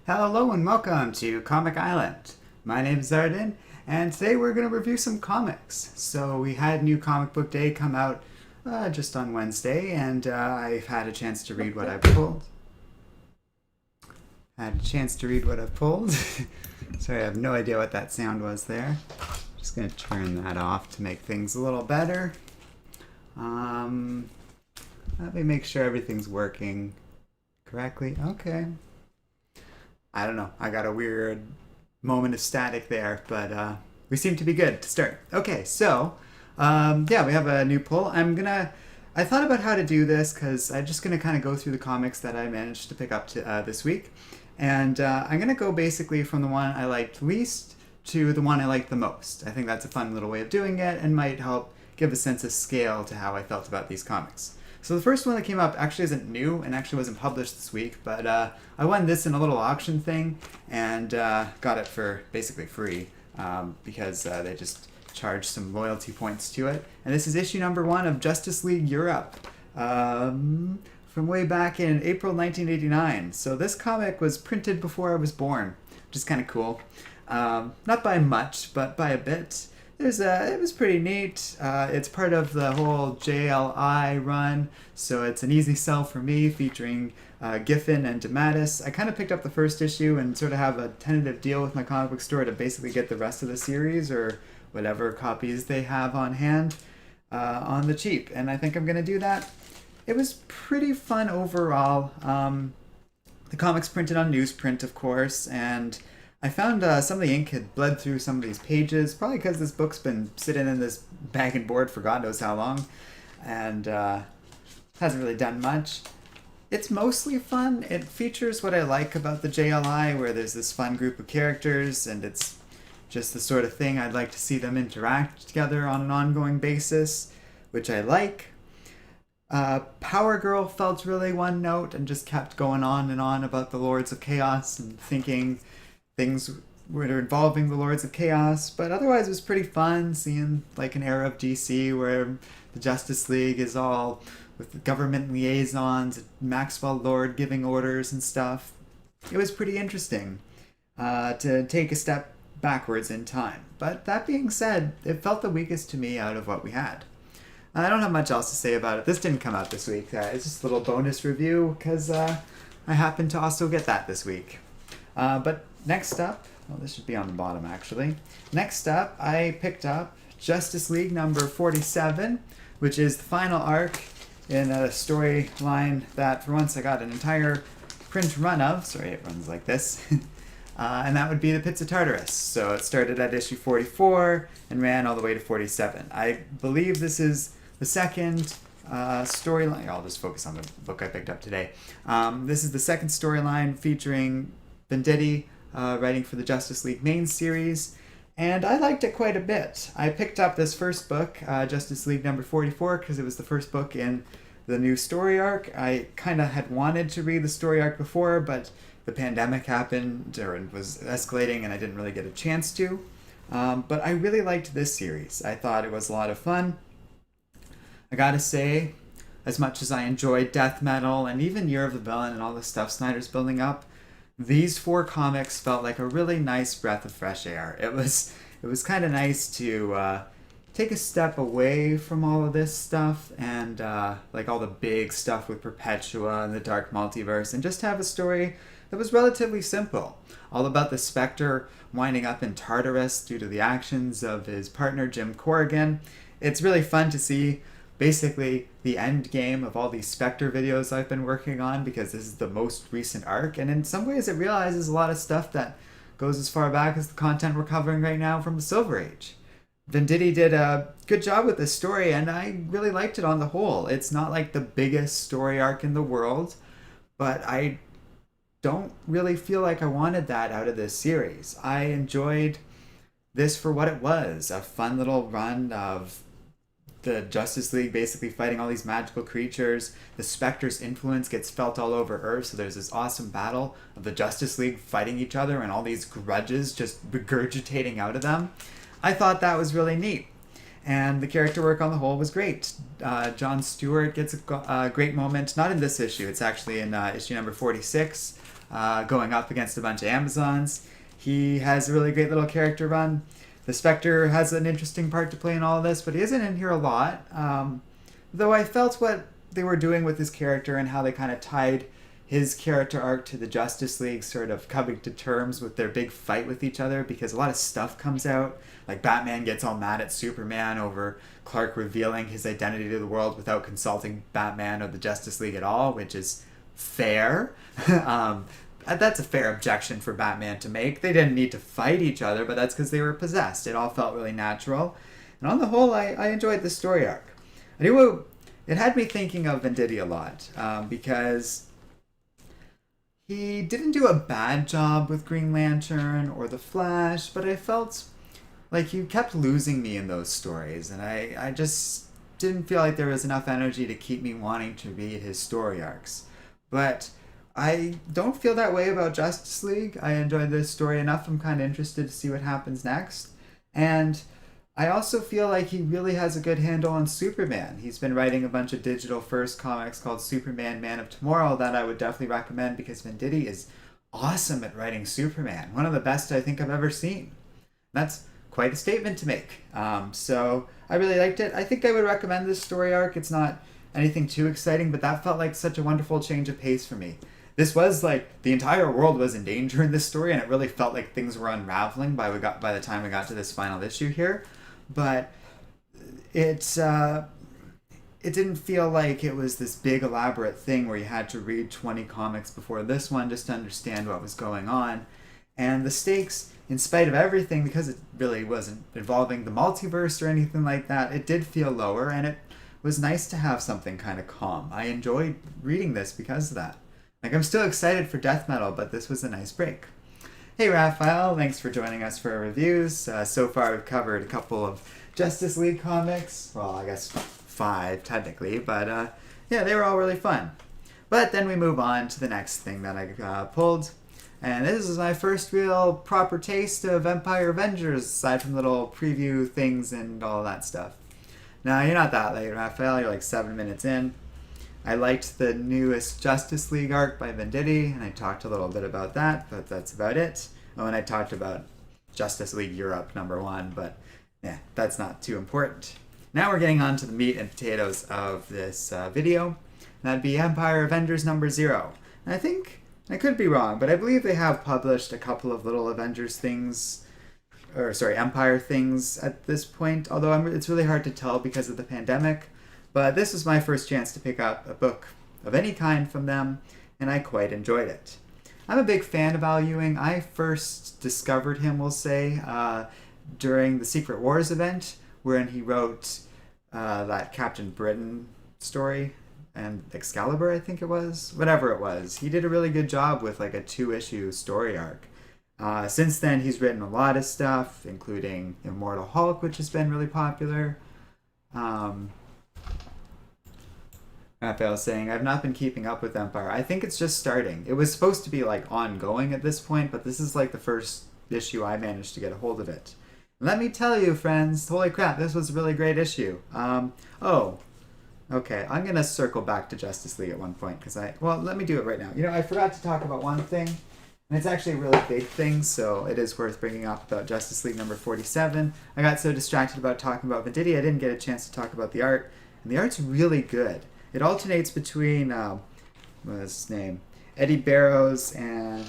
Hello and welcome to Comic Island. My name is Arden, and today we're going to review some comics. So we had New Comic Book Day come out just on Wednesday, and I've had a chance to read what I've pulled. Sorry, I have no idea what that sound was there. Just going to turn that off to make things a little better. Let me make sure everything's working correctly. Okay. I don't know. I got a weird moment of static there, but we seem to be good to start. Okay, so yeah, we have a new pull. I thought about how to do this because I'm just gonna kind of go through the comics that I managed to pick up this week, and I'm gonna go basically from the one I liked least to the one I liked the most. I think that's a fun little way of doing it and might help give a sense of scale to how I felt about these comics. So the first one that came up actually isn't new and actually wasn't published this week, but I won this in a little auction thing and got it for basically free because they just charged some loyalty points to it. And this is issue number 1 of Justice League Europe from way back in April 1989. So this comic was printed before I was born, which is kind of cool. Not by much, but by a bit. It was pretty neat. It's part of the whole JLI run, so it's an easy sell for me, featuring Giffen and DeMatteis. I kind of picked up the first issue and sort of have a tentative deal with my comic book store to basically get the rest of the series or whatever copies they have on hand on the cheap, and I think I'm going to do that. It was pretty fun overall. The comic's printed on newsprint, of course, and I found some of the ink had bled through some of these pages, probably because this book's been sitting in this bag and board for God knows how long, and hasn't really done much. It's mostly fun. It features what I like about the JLI, where there's this fun group of characters, and it's just the sort of thing I'd like to see them interact together on an ongoing basis, which I like. Power Girl felt really one note and just kept going on and on about the Lords of Chaos and thinking things were involving the Lords of Chaos, but otherwise it was pretty fun seeing like an era of DC where the Justice League is all with government liaisons, Maxwell Lord giving orders and stuff. It was pretty interesting to take a step backwards in time. But that being said, it felt the weakest to me out of what we had. I don't have much else to say about it. This didn't come out this week. It's just a little bonus review because I happened to also get that this week. But next up, well, this should be on the bottom actually. Next up, I picked up Justice League number 47, which is the final arc in a storyline that for once I got an entire print run of. Sorry, it runs like this. And that would be the Pits of Tartarus. So it started at issue 44 and ran all the way to 47. I believe this is the second storyline. I'll just focus on the book I picked up today. This is the second storyline featuring Venditti writing for the Justice League main series, and I liked it quite a bit. I picked up this first book, Justice League number 44, because it was the first book in the new story arc. I kind of had wanted to read the story arc before, but the pandemic happened or was escalating and I didn't really get a chance to. But I really liked this series. I thought it was a lot of fun. I gotta say, as much as I enjoyed Death Metal and even Year of the Villain and all the stuff Snyder's building up, these 4 comics felt like a really nice breath of fresh air. It was kind of nice to take a step away from all of this stuff and like all the big stuff with Perpetua and the Dark Multiverse, and just have a story that was relatively simple, all about the Spectre winding up in Tartarus due to the actions of his partner Jim Corrigan. It's really fun to see basically the end game of all these Spectre videos I've been working on, because this is the most recent arc, and in some ways it realizes a lot of stuff that goes as far back as the content we're covering right now from the Silver Age. Venditti did a good job with this story, and I really liked it on the whole. It's not like the biggest story arc in the world, but I don't really feel like I wanted that out of this series. I enjoyed this for what it was, a fun little run of the Justice League basically fighting all these magical creatures. The Spectre's influence gets felt all over Earth, so there's this awesome battle of the Justice League fighting each other and all these grudges just regurgitating out of them. I thought that was really neat. And the character work on the whole was great. John Stewart gets a great moment, not in this issue, it's actually in issue number 46. going up against a bunch of Amazons. He has a really great little character run. The Spectre has an interesting part to play in all of this, but he isn't in here a lot. Though I felt what they were doing with his character and how they kind of tied his character arc to the Justice League sort of coming to terms with their big fight with each other, because a lot of stuff comes out. Like Batman gets all mad at Superman over Clark revealing his identity to the world without consulting Batman or the Justice League at all, which is fair. That's a fair objection for Batman to make. They didn't need to fight each other, but that's because they were possessed. It all felt really natural. And on the whole, I enjoyed the story arc. It had me thinking of Venditti a lot, because he didn't do a bad job with Green Lantern or The Flash, but I felt like he kept losing me in those stories, and I just didn't feel like there was enough energy to keep me wanting to read his story arcs. But I don't feel that way about Justice League. I enjoyed this story enough. I'm kind of interested to see what happens next. And I also feel like he really has a good handle on Superman. He's been writing a bunch of digital first comics called Superman Man of Tomorrow that I would definitely recommend, because Venditti is awesome at writing Superman. One of the best I think I've ever seen. That's quite a statement to make. So I really liked it. I think I would recommend this story arc. It's not anything too exciting, but that felt like such a wonderful change of pace for me. This was like the entire world was in danger in this story, and it really felt like things were unraveling by the time we got to this final issue here. But it didn't feel like it was this big elaborate thing where you had to read 20 comics before this one just to understand what was going on. And the stakes, in spite of everything, because it really wasn't involving the multiverse or anything like that, it did feel lower, and it was nice to have something kind of calm. I enjoyed reading this because of that. Like, I'm still excited for Death Metal, but this was a nice break. Hey Raphael, thanks for joining us for our reviews. So far we've covered a couple of Justice League comics. Well, I guess 5 technically, but yeah, they were all really fun. But then we move on to the next thing that I pulled. And this is my first real proper taste of Empyre Avengers, aside from little preview things and all that stuff. Now, you're not that late, Raphael. You're like 7 minutes in. I liked the newest Justice League arc by Venditti, and I talked a little bit about that, but that's about it. Oh, and I talked about Justice League Europe #1, but yeah, that's not too important. Now we're getting on to the meat and potatoes of this video. That'd be Empyre Avengers #0. And I think, I could be wrong, but I believe they have published a couple of little Avengers things, Empyre things at this point, although it's really hard to tell because of the pandemic. But this was my first chance to pick up a book of any kind from them, and I quite enjoyed it. I'm a big fan of Al Ewing. I first discovered him, we'll say, during the Secret Wars event, wherein he wrote that Captain Britain story, and Excalibur, I think it was. Whatever it was. He did a really good job with like a 2-issue story arc. Since then, he's written a lot of stuff, including Immortal Hulk, which has been really popular. Raphael saying, I've not been keeping up with Empyre. I think it's just starting. It was supposed to be like ongoing at this point, but this is like the first issue I managed to get a hold of it. And let me tell you, friends, holy crap, this was a really great issue. Okay, I'm going to circle back to Justice League at one point, because let me do it right now. You know, I forgot to talk about one thing, and it's actually a really big thing, so it is worth bringing up about Justice League number 47. I got so distracted about talking about Venditti, I didn't get a chance to talk about the art, and the art's really good. It alternates between, what's his name? Eddie Barrows and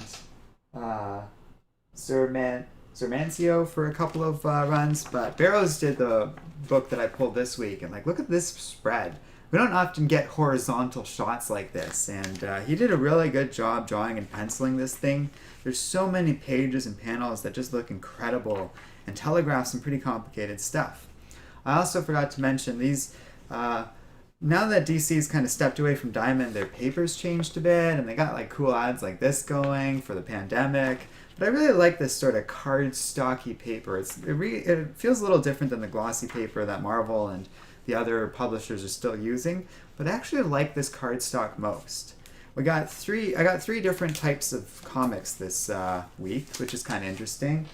Mancio for a couple of runs, but Barrows did the book that I pulled this week, and like, look at this spread. We don't often get horizontal shots like this, and he did a really good job drawing and penciling this thing. There's so many pages and panels that just look incredible and telegraph some pretty complicated stuff. I also forgot to mention these, now that DC's kind of stepped away from Diamond, their papers changed a bit, and they got like cool ads like this going for the pandemic. But I really like this sort of cardstocky paper. It feels a little different than the glossy paper that Marvel and the other publishers are still using, but I actually like this cardstock most. I got three different types of comics this week, which is kind of interesting.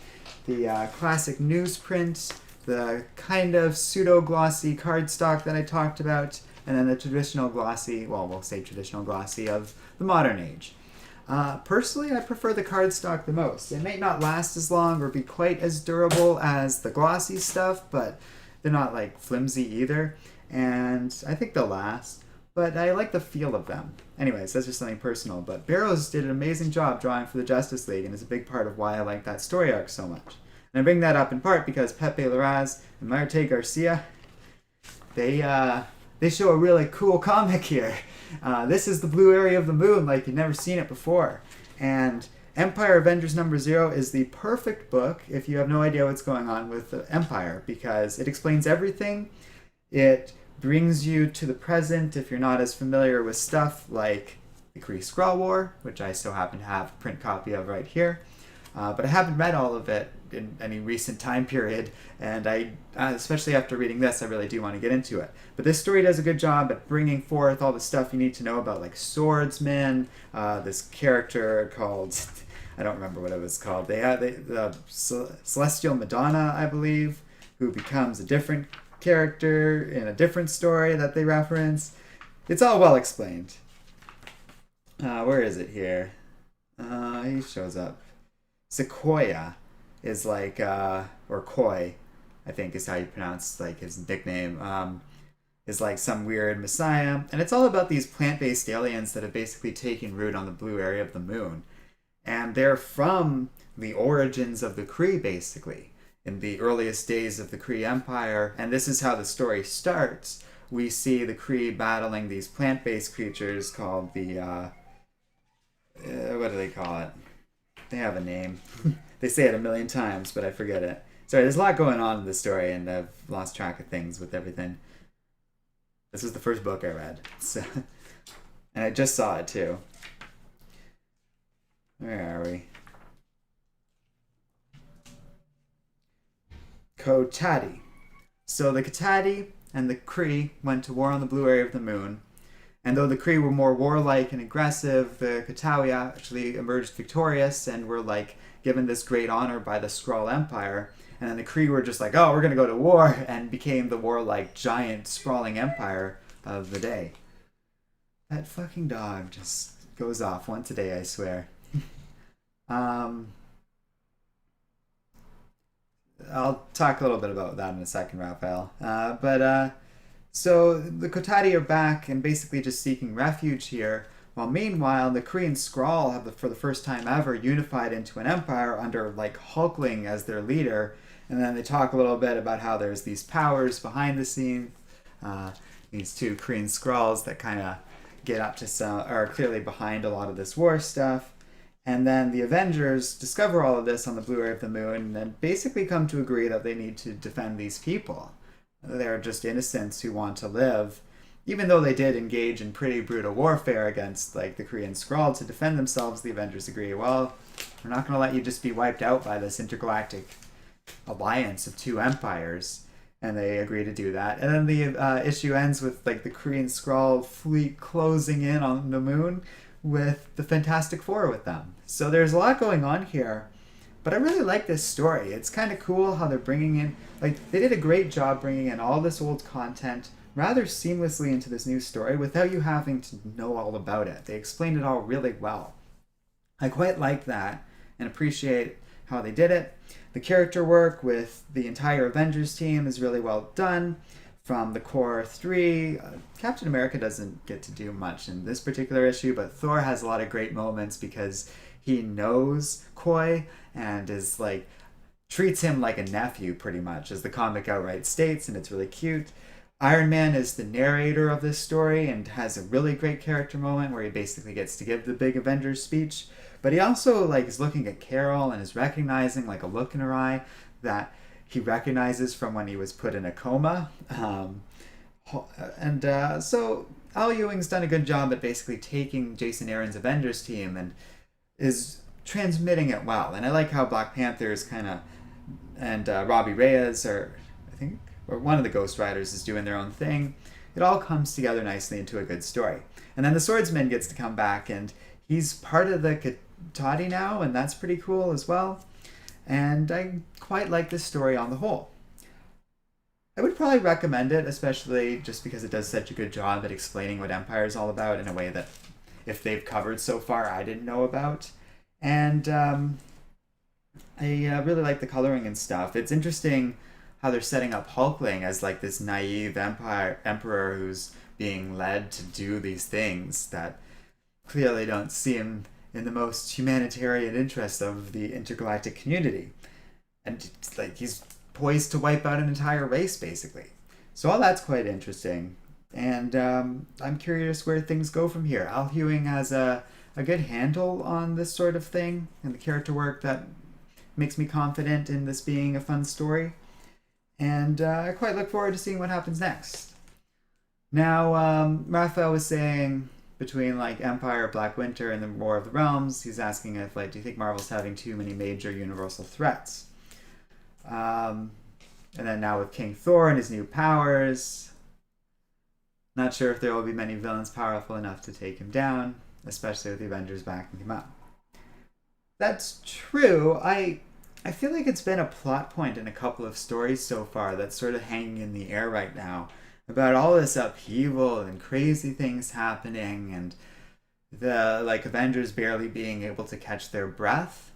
The classic newsprint, the kind of pseudo-glossy cardstock that I talked about, and then the traditional glossy, well, we'll say traditional glossy of the modern age. Personally, I prefer the cardstock the most. It may not last as long or be quite as durable as the glossy stuff, but they're not like flimsy either. And I think they'll last. But I like the feel of them. Anyways, that's just something personal. But Barrows did an amazing job drawing for the Justice League, and is a big part of why I like that story arc so much. And I bring that up in part because Pepe Larraz and Marte Garcia, they show a really cool comic here. This is the blue area of the moon like you've never seen it before. And Empyre Avengers #0 is the perfect book if you have no idea what's going on with the Empire, because it explains everything. It brings you to the present if you're not as familiar with stuff like the Kree-Skrull War, which I so happen to have a print copy of right here. But I haven't read all of it in any recent time period, and especially after reading this, I really do want to get into it. But this story does a good job at bringing forth all the stuff you need to know about, like Swordsman, this character called, I don't remember what it was called. The Celestial Madonna, I believe, who becomes a different character in a different story that they reference. It's all well explained. Where is it here? He shows up. Sequoia is like, or Koi, I think is how you pronounce like his nickname, is like some weird messiah. And it's all about these plant-based aliens that have basically taken root on the blue area of the moon. And they're from the origins of the Kree, basically, in the earliest days of the Kree Empire. And this is how the story starts. We see the Kree battling these plant-based creatures called the, what do they call it? They have a name. They say it a million times, but I forget it. Sorry, there's a lot going on in this story, and I've lost track of things with everything. This was the first book I read, so, and I just saw it too. Where are we? Kotati. So the Kotati and the Kree went to war on the blue area of the moon. And though the Kree were more warlike and aggressive, the Katawi actually emerged victorious and were like given this great honor by the Skrull Empire. And then the Kree were just like, oh, we're going to go to war, and became the warlike giant sprawling empire of the day. That fucking dog just goes off once a day, I swear. I'll talk a little bit about that in a second, Raphael. So the Kotati are back and basically just seeking refuge here, while meanwhile the Kree and Skrull have, for the first time ever, unified into an empire under like Hulkling as their leader. And then they talk a little bit about how there's these powers behind the scenes, these two Kree and Skrulls that kind of get up to some, are clearly behind a lot of this war stuff. And then the Avengers discover all of this on the blue area of the moon and basically come to agree that they need to defend these people. They're just innocents who want to live, even though they did engage in pretty brutal warfare against like the Kree and Skrull to defend themselves. The Avengers agree, well, we're not going to let you just be wiped out by this intergalactic alliance of two empires, and they agree to do that. And then the issue ends with like the Kree and Skrull fleet closing in on the moon with the Fantastic Four with them. So there's a lot going on here. But I really like this story. It's kind of cool how they're bringing in, like, they did a great job bringing in all this old content rather seamlessly into this new story without you having to know all about it. They explained it all really well. I quite like that and appreciate how they did it. The character work with the entire Avengers team is really well done. From the core three, Captain America doesn't get to do much in this particular issue, but Thor has a lot of great moments because he knows Koi and is like treats him like a nephew pretty much, as the comic outright states, and it's really cute. Iron Man is the narrator of this story and has a really great character moment where he basically gets to give the big Avengers speech, but he also like is looking at Carol and is recognizing like a look in her eye that he recognizes from when he was put in a coma. So Al Ewing's done a good job at basically taking Jason Aaron's Avengers team and is transmitting it well. And I like how Black Panther is kind of, and Robbie Reyes, or one of the Ghost Riders is doing their own thing. It all comes together nicely into a good story. And then the Swordsman gets to come back, and he's part of the Kotati now, and that's pretty cool as well. And I quite like this story on the whole. I would probably recommend it, especially just because it does such a good job at explaining what Empire is all about in a way that if they've covered so far I didn't know about. And I really like the coloring and stuff. It's interesting how they're setting up Hulkling as like this naive emperor who's being led to do these things that clearly don't seem in the most humanitarian interest of the intergalactic community. And like he's poised to wipe out an entire race, basically. So all that's quite interesting. And I'm curious where things go from here. Al Ewing has a good handle on this sort of thing and the character work that makes me confident in this being a fun story. And I quite look forward to seeing what happens next. Now, Raphael was saying between like Empire, Black Winter, and the War of the Realms, he's asking if like, do you think Marvel's having too many major universal threats? And then now with King Thor and his new powers, not sure if there will be many villains powerful enough to take him down, especially with the Avengers backing him up. That's true. I feel like it's been a plot point in a couple of stories so far that's sort of hanging in the air right now about all this upheaval and crazy things happening and the like Avengers barely being able to catch their breath.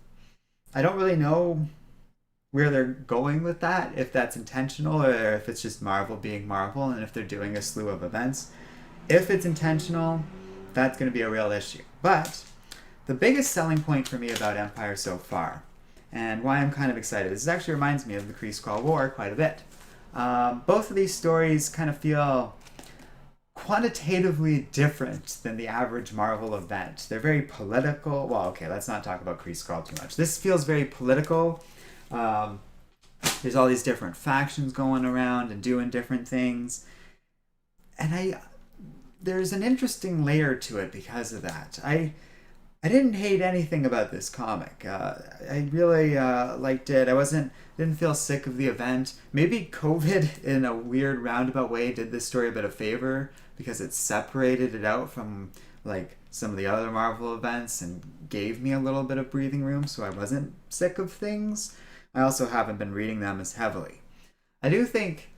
I don't really know where they're going with that, if that's intentional or if it's just Marvel being Marvel and if they're doing a slew of events. If it's intentional, that's going to be a real issue. But the biggest selling point for me about Empire so far, and why I'm kind of excited, this actually reminds me of the Kree-Skrull War quite a bit. Both of these stories kind of feel quantitatively different than the average Marvel event. They're very political. Well, okay, let's not talk about Kree-Skrull too much. This feels very political. There's all these different factions going around and doing different things. And there's an interesting layer to it because of that. I didn't hate anything about this comic. I really liked it. Didn't feel sick of the event. Maybe COVID, in a weird roundabout way, did this story a bit of favor because it separated it out from like some of the other Marvel events and gave me a little bit of breathing room, so I wasn't sick of things. I also haven't been reading them as heavily. I do think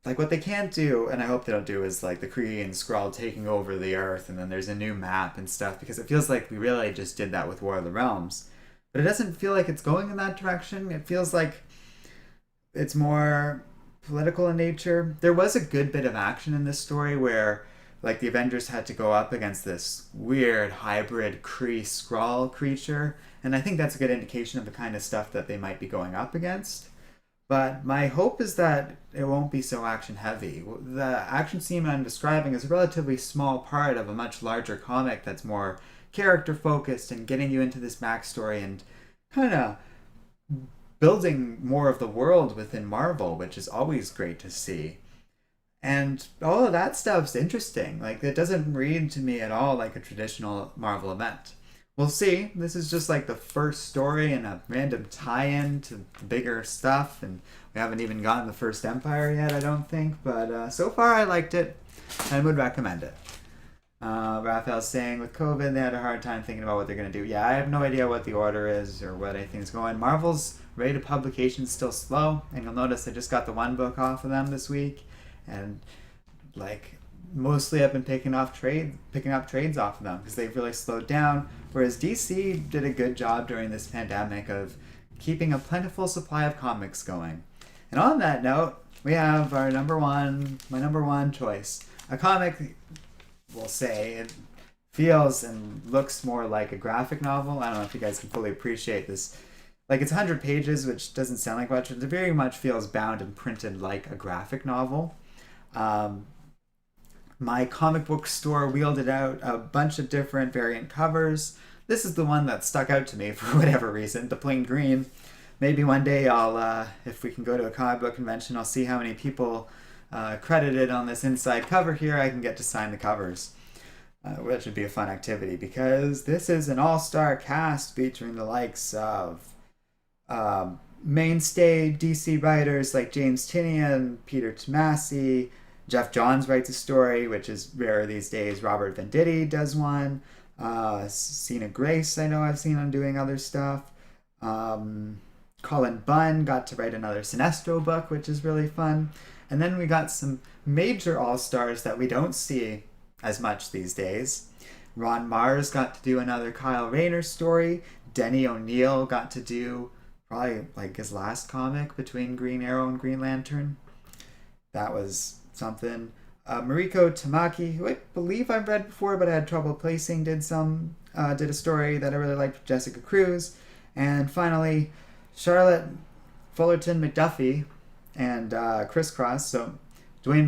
like what they can't do, and I hope they don't do, is like the Kree and Skrull taking over the Earth and then there's a new map and stuff, because it feels like we really just did that with War of the Realms. But it doesn't feel like it's going in that direction. It feels like it's more political in nature. There was a good bit of action in this story where like the Avengers had to go up against this weird hybrid Kree-Skrull creature, and I think that's a good indication of the kind of stuff that they might be going up against. But my hope is that it won't be so action heavy. The action scene I'm describing is a relatively small part of a much larger comic that's more character focused and getting you into this backstory and kind of building more of the world within Marvel, which is always great to see. And all of that stuff's interesting. Like, it doesn't read to me at all like a traditional Marvel event. We'll see. This is just like the first story and a random tie-in to bigger stuff, and we haven't even gotten the first Empire yet, I don't think. But so far, I liked it and would recommend it. Raphael's saying with COVID, they had a hard time thinking about what they're going to do. Yeah, I have no idea what the order is or what anything's going. Marvel's rate of publication is still slow, and you'll notice I just got the one book off of them this week, and like mostly I've been picking up trades off of them because they've really slowed down. Whereas DC did a good job during this pandemic of keeping a plentiful supply of comics going. And on that note, we have my number one choice. A comic, we'll say, it feels and looks more like a graphic novel. I don't know if you guys can fully appreciate this. Like, it's 100 pages, which doesn't sound like much, but it very much feels bound and printed like a graphic novel. My comic book store wheeled out a bunch of different variant covers. This is the one that stuck out to me for whatever reason, the plain green. Maybe one day I'll, if we can go to a comic book convention, I'll see how many people credited on this inside cover here. I can get to sign the covers, which would be a fun activity because this is an all-star cast featuring the likes of mainstay DC writers like James Tynion, Peter Tomasi. Jeff Johns writes a story, which is rare these days. Robert Venditti does one. Sina Grace, I know I've seen him doing other stuff. Colin Bunn got to write another Sinestro book, which is really fun. And then we got some major all-stars that we don't see as much these days. Ron Mars got to do another Kyle Rayner story. Denny O'Neil got to do probably like his last comic between Green Arrow and Green Lantern. That was something. Mariko Tamaki, who I believe I've read before, but I had trouble placing, did a story that I really liked with Jessica Cruz. And finally, Charlotte Fullerton McDuffie and Crisscross. So Dwayne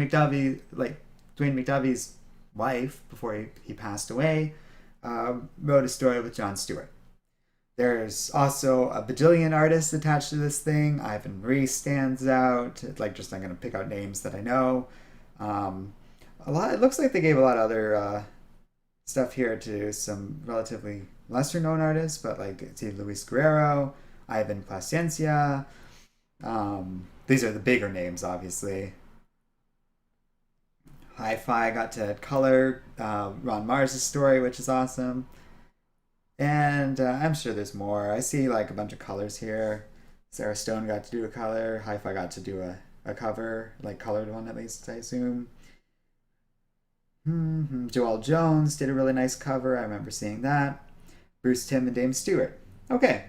McDuffie's wife, before he passed away, wrote a story with Jon Stewart. There's also a bajillion artists attached to this thing. Ivan Reis stands out. I'm going to pick out names that I know. A lot. It looks like they gave a lot of other stuff here to some relatively lesser known artists, but see Luis Guerrero, Ivan Paciencia. These are the bigger names, obviously. Hi-Fi got to color Ron Mars' story, which is awesome. And I'm sure there's more. I see a bunch of colors here. Sarah Stone got to do a color. Hi-Fi got to do a cover, colored one at least, I assume. Joel Jones did a really nice cover. I remember seeing that. Bruce Timm and Dame Stewart. Okay,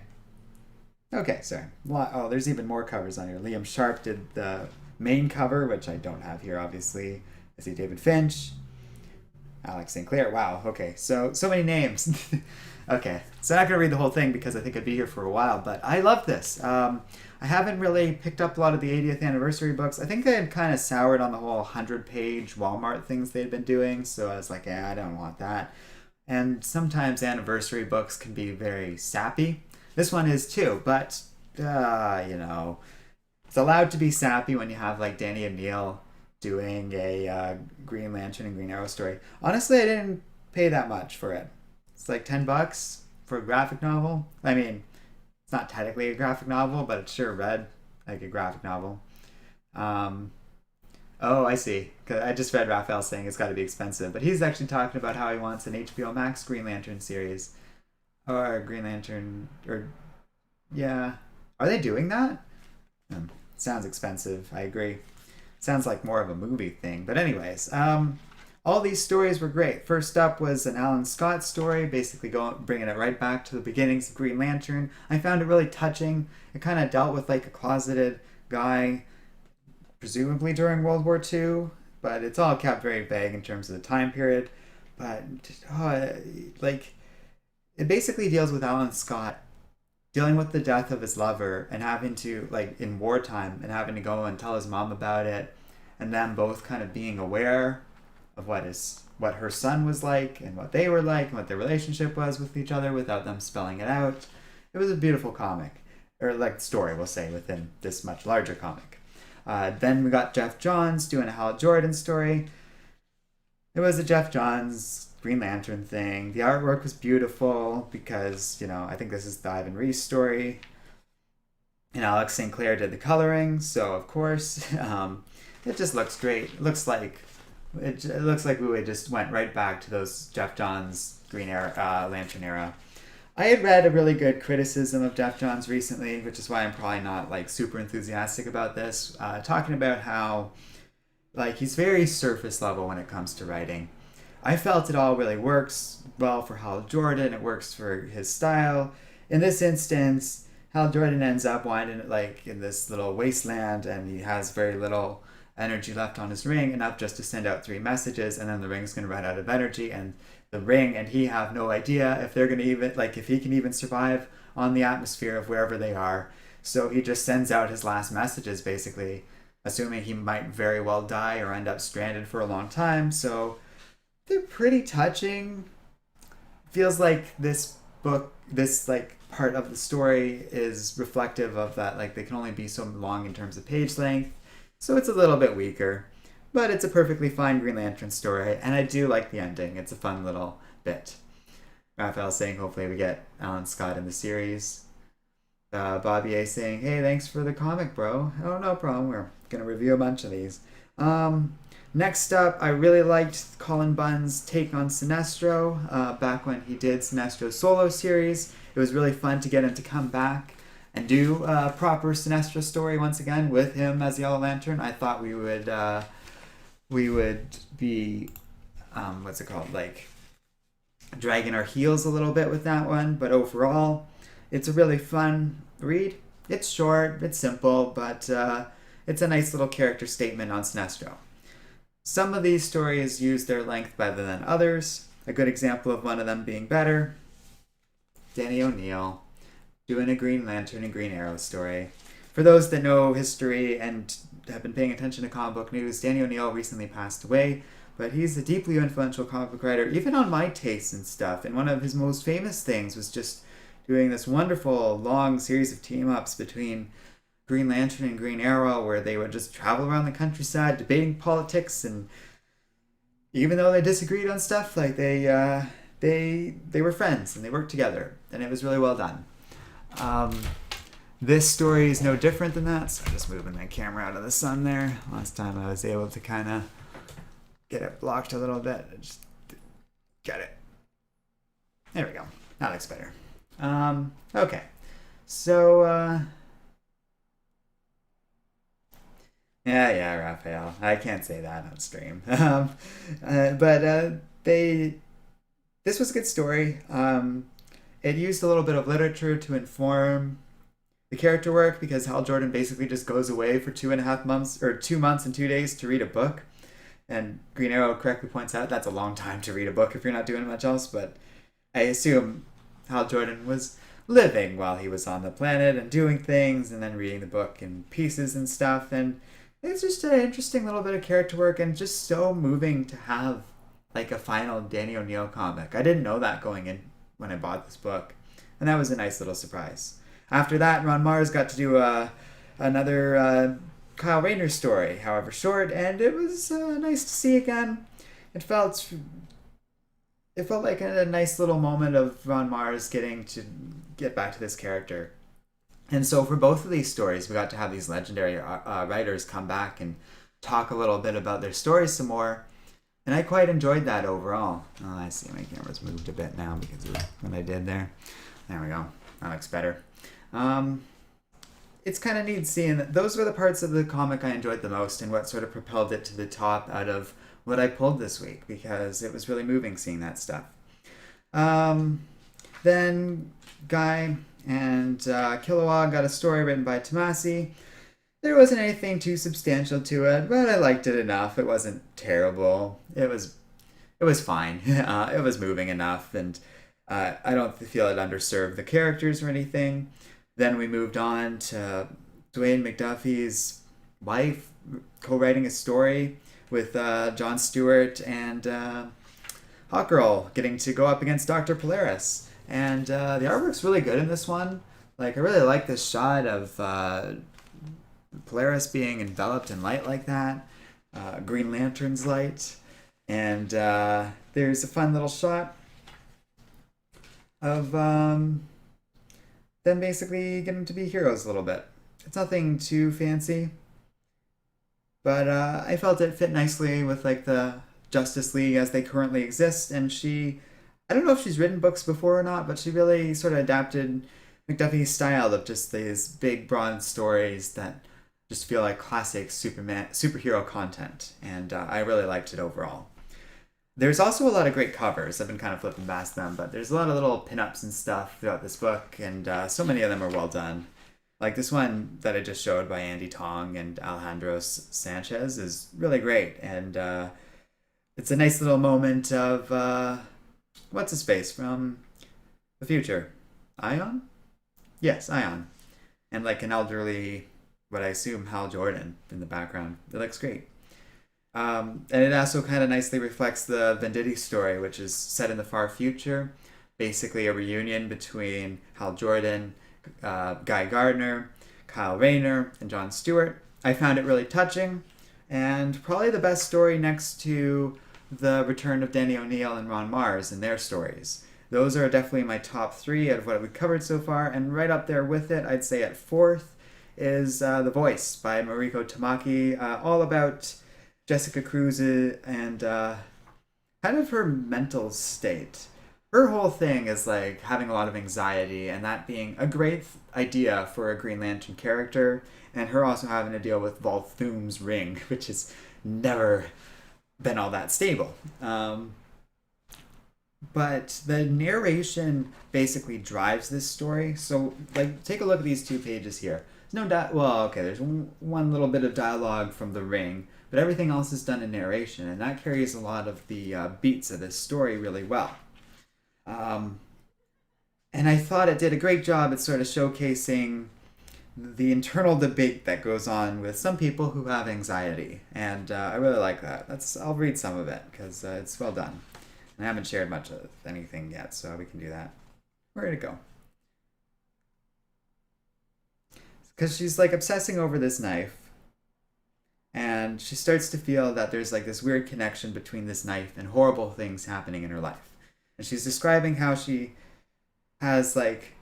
sorry. Oh, there's even more covers on here. Liam Sharp did the main cover, which I don't have here, obviously. I see David Finch. Alex St. Clair. Wow, okay. So many names. Okay, so I'm not going to read the whole thing because I think I'd be here for a while, but I love this. I haven't really picked up a lot of the 80th anniversary books. I think I had kind of soured on the whole 100-page Walmart things they'd been doing, so I was like, I don't want that. And sometimes anniversary books can be very sappy. This one is too, but, it's allowed to be sappy when you have, Danny O'Neil doing a Green Lantern and Green Arrow story. Honestly, I didn't pay that much for it. It's $10 for a graphic novel. I mean, it's not technically a graphic novel, but it's sure read like a graphic novel. Oh, I see. 'Cause I just read Raphael saying it's got to be expensive, but he's actually talking about how he wants an HBO Max Green Lantern series, or Green Lantern, or yeah, are they doing that? Sounds expensive. I agree. Sounds like more of a movie thing, but anyways, all these stories were great. First up was an Alan Scott story, basically bringing it right back to the beginnings of Green Lantern. I found it really touching. It kind of dealt with a closeted guy, presumably during World War II, but it's all kept very vague in terms of the time period. But it basically deals with Alan Scott dealing with the death of his lover and having to in wartime and having to go and tell his mom about it, and them both kind of being aware of what her son was like and what they were like and what their relationship was with each other without them spelling it out. It was a beautiful comic, or story, we'll say, within this much larger comic. Then we got Jeff Johns doing a Hal Jordan story. It was a Jeff Johns Green Lantern thing. The artwork was beautiful because, I think this is the Ivan Reis story. And Alex St. Clair did the coloring, so of course, it just looks great. It looks like we just went right back to those Jeff Johns Green Lantern era. I had read a really good criticism of Jeff Johns recently, which is why I'm probably not super enthusiastic about this, talking about how he's very surface level when it comes to writing. I felt it all really works well for Hal Jordan. It works for his style. In this instance, Hal Jordan ends up winding in this little wasteland, and he has very little energy left on his ring, enough just to send out 3 messages, and then the ring's going to run out of energy, and the ring and he have no idea if they're going to even if he can even survive on the atmosphere of wherever they are. So he just sends out his last messages, basically assuming he might very well die or end up stranded for a long time. So they're pretty touching. Feels like this book, this part of the story is reflective of that, they can only be so long in terms of page length. So it's a little bit weaker, but it's a perfectly fine Green Lantern story, and I do like the ending. It's a fun little bit. Raphael saying hopefully we get Alan Scott in the series. Bobby A saying, hey, thanks for the comic, bro. Oh, no problem. We're going to review a bunch of these. Next up, I really liked Colin Bunn's take on Sinestro back when he did Sinestro's solo series. It was really fun to get him to come back and do a proper Sinestro story once again with him as Yellow Lantern. I thought we would be, what's it called, dragging our heels a little bit with that one, but overall, it's a really fun read. It's short, it's simple, but it's a nice little character statement on Sinestro. Some of these stories use their length better than others. A good example of one of them being better, Danny O'Neill doing a Green Lantern and Green Arrow story. For those that know history and have been paying attention to comic book news, Danny O'Neill recently passed away, but he's a deeply influential comic book writer, even on my tastes and stuff. And one of his most famous things was just doing this wonderful long series of team-ups between Green Lantern and Green Arrow, where they would just travel around the countryside debating politics, and even though they disagreed on stuff, like they were friends and they worked together, and it was really well done. This story is no different than that, so I'm just moving my camera out of the sun there. Last time I was able to kind of get it blocked a little bit. I just get it. There we go. That looks better. Okay. So, yeah, Raphael. I can't say that on stream. But this was a good story. It used a little bit of literature to inform the character work, because Hal Jordan basically just goes away for 2.5 months, or 2 months and 2 days to read a book. And Green Arrow correctly points out that's a long time to read a book if you're not doing much else, but I assume Hal Jordan was living while he was on the planet and doing things and then reading the book in pieces and stuff. And it's just an interesting little bit of character work, and just so moving to have like a final Danny O'Neill comic. I didn't know that going in when I bought this book, and that was a nice little surprise. After that, Ron Mars got to do another Kyle Rayner story, however short, and it was nice to see again. It felt like a nice little moment of Ron Mars getting to get back to this character. And so for both of these stories, we got to have these legendary writers come back and talk a little bit about their stories some more. And I quite enjoyed that overall. Oh, I see my camera's moved a bit now because of what I did there. There we go. That looks better. It's kind of neat seeing that. Those were the parts of the comic I enjoyed the most, and what sort of propelled it to the top out of what I pulled this week, because it was really moving seeing that stuff. Then Guy and Kilowog got a story written by Tomasi. There wasn't anything too substantial to it, but I liked it enough. It wasn't terrible. It was fine. It was moving enough, and I don't feel it underserved the characters or anything. Then we moved on to Dwayne McDuffie's wife co-writing a story with Jon Stewart and Hawkgirl getting to go up against Dr. Polaris. And the artwork's really good in this one. Like, I really like this shot of Polaris being enveloped in light like that. Green Lantern's light. And there's a fun little shot of them basically getting to be heroes a little bit. It's nothing too fancy, but I felt it fit nicely with like the Justice League as they currently exist. And I don't know if she's written books before or not, but she really sort of adapted McDuffie's style of just these big, broad stories that just feel like classic superhero content. And I really liked it overall. There's also a lot of great covers. I've been kind of flipping past them, but there's a lot of little pinups and stuff throughout this book, and so many of them are well done. Like this one that I just showed by Andy Tong and Alejandro Sanchez is really great, and it's a nice little moment of what's his face from the future, Ion? Yes, Ion, and like an elderly, what I assume Hal Jordan in the background. It looks great. And it also kind of nicely reflects the Venditti story, which is set in the far future. Basically a reunion between Hal Jordan, Guy Gardner, Kyle Rayner, and Jon Stewart. I found it really touching, and probably the best story next to the return of Danny O'Neill and Ron Mars and their stories. Those are definitely my top 3 out of what we've covered so far, and right up there with it, I'd say at 4th, is The Voice by Mariko Tamaki, all about Jessica Cruz and kind of her mental state. Her whole thing is like having a lot of anxiety, and that being a great idea for a Green Lantern character, and her also having to deal with Volthoom's ring, which has never been all that stable. but the narration basically drives this story. So, like, take a look at these 2 pages here. There's no well, okay, there's one little bit of dialogue from The Ring, but everything else is done in narration, and that carries a lot of the beats of this story really well. Um, and I thought it did a great job at sort of showcasing the internal debate that goes on with some people who have anxiety, and I really like that. I'll read some of it because it's well done. And I haven't shared much of anything yet, so we can do that. Where did it go? Because she's like obsessing over this knife, and she starts to feel that there's like this weird connection between this knife and horrible things happening in her life. And she's describing how she has like,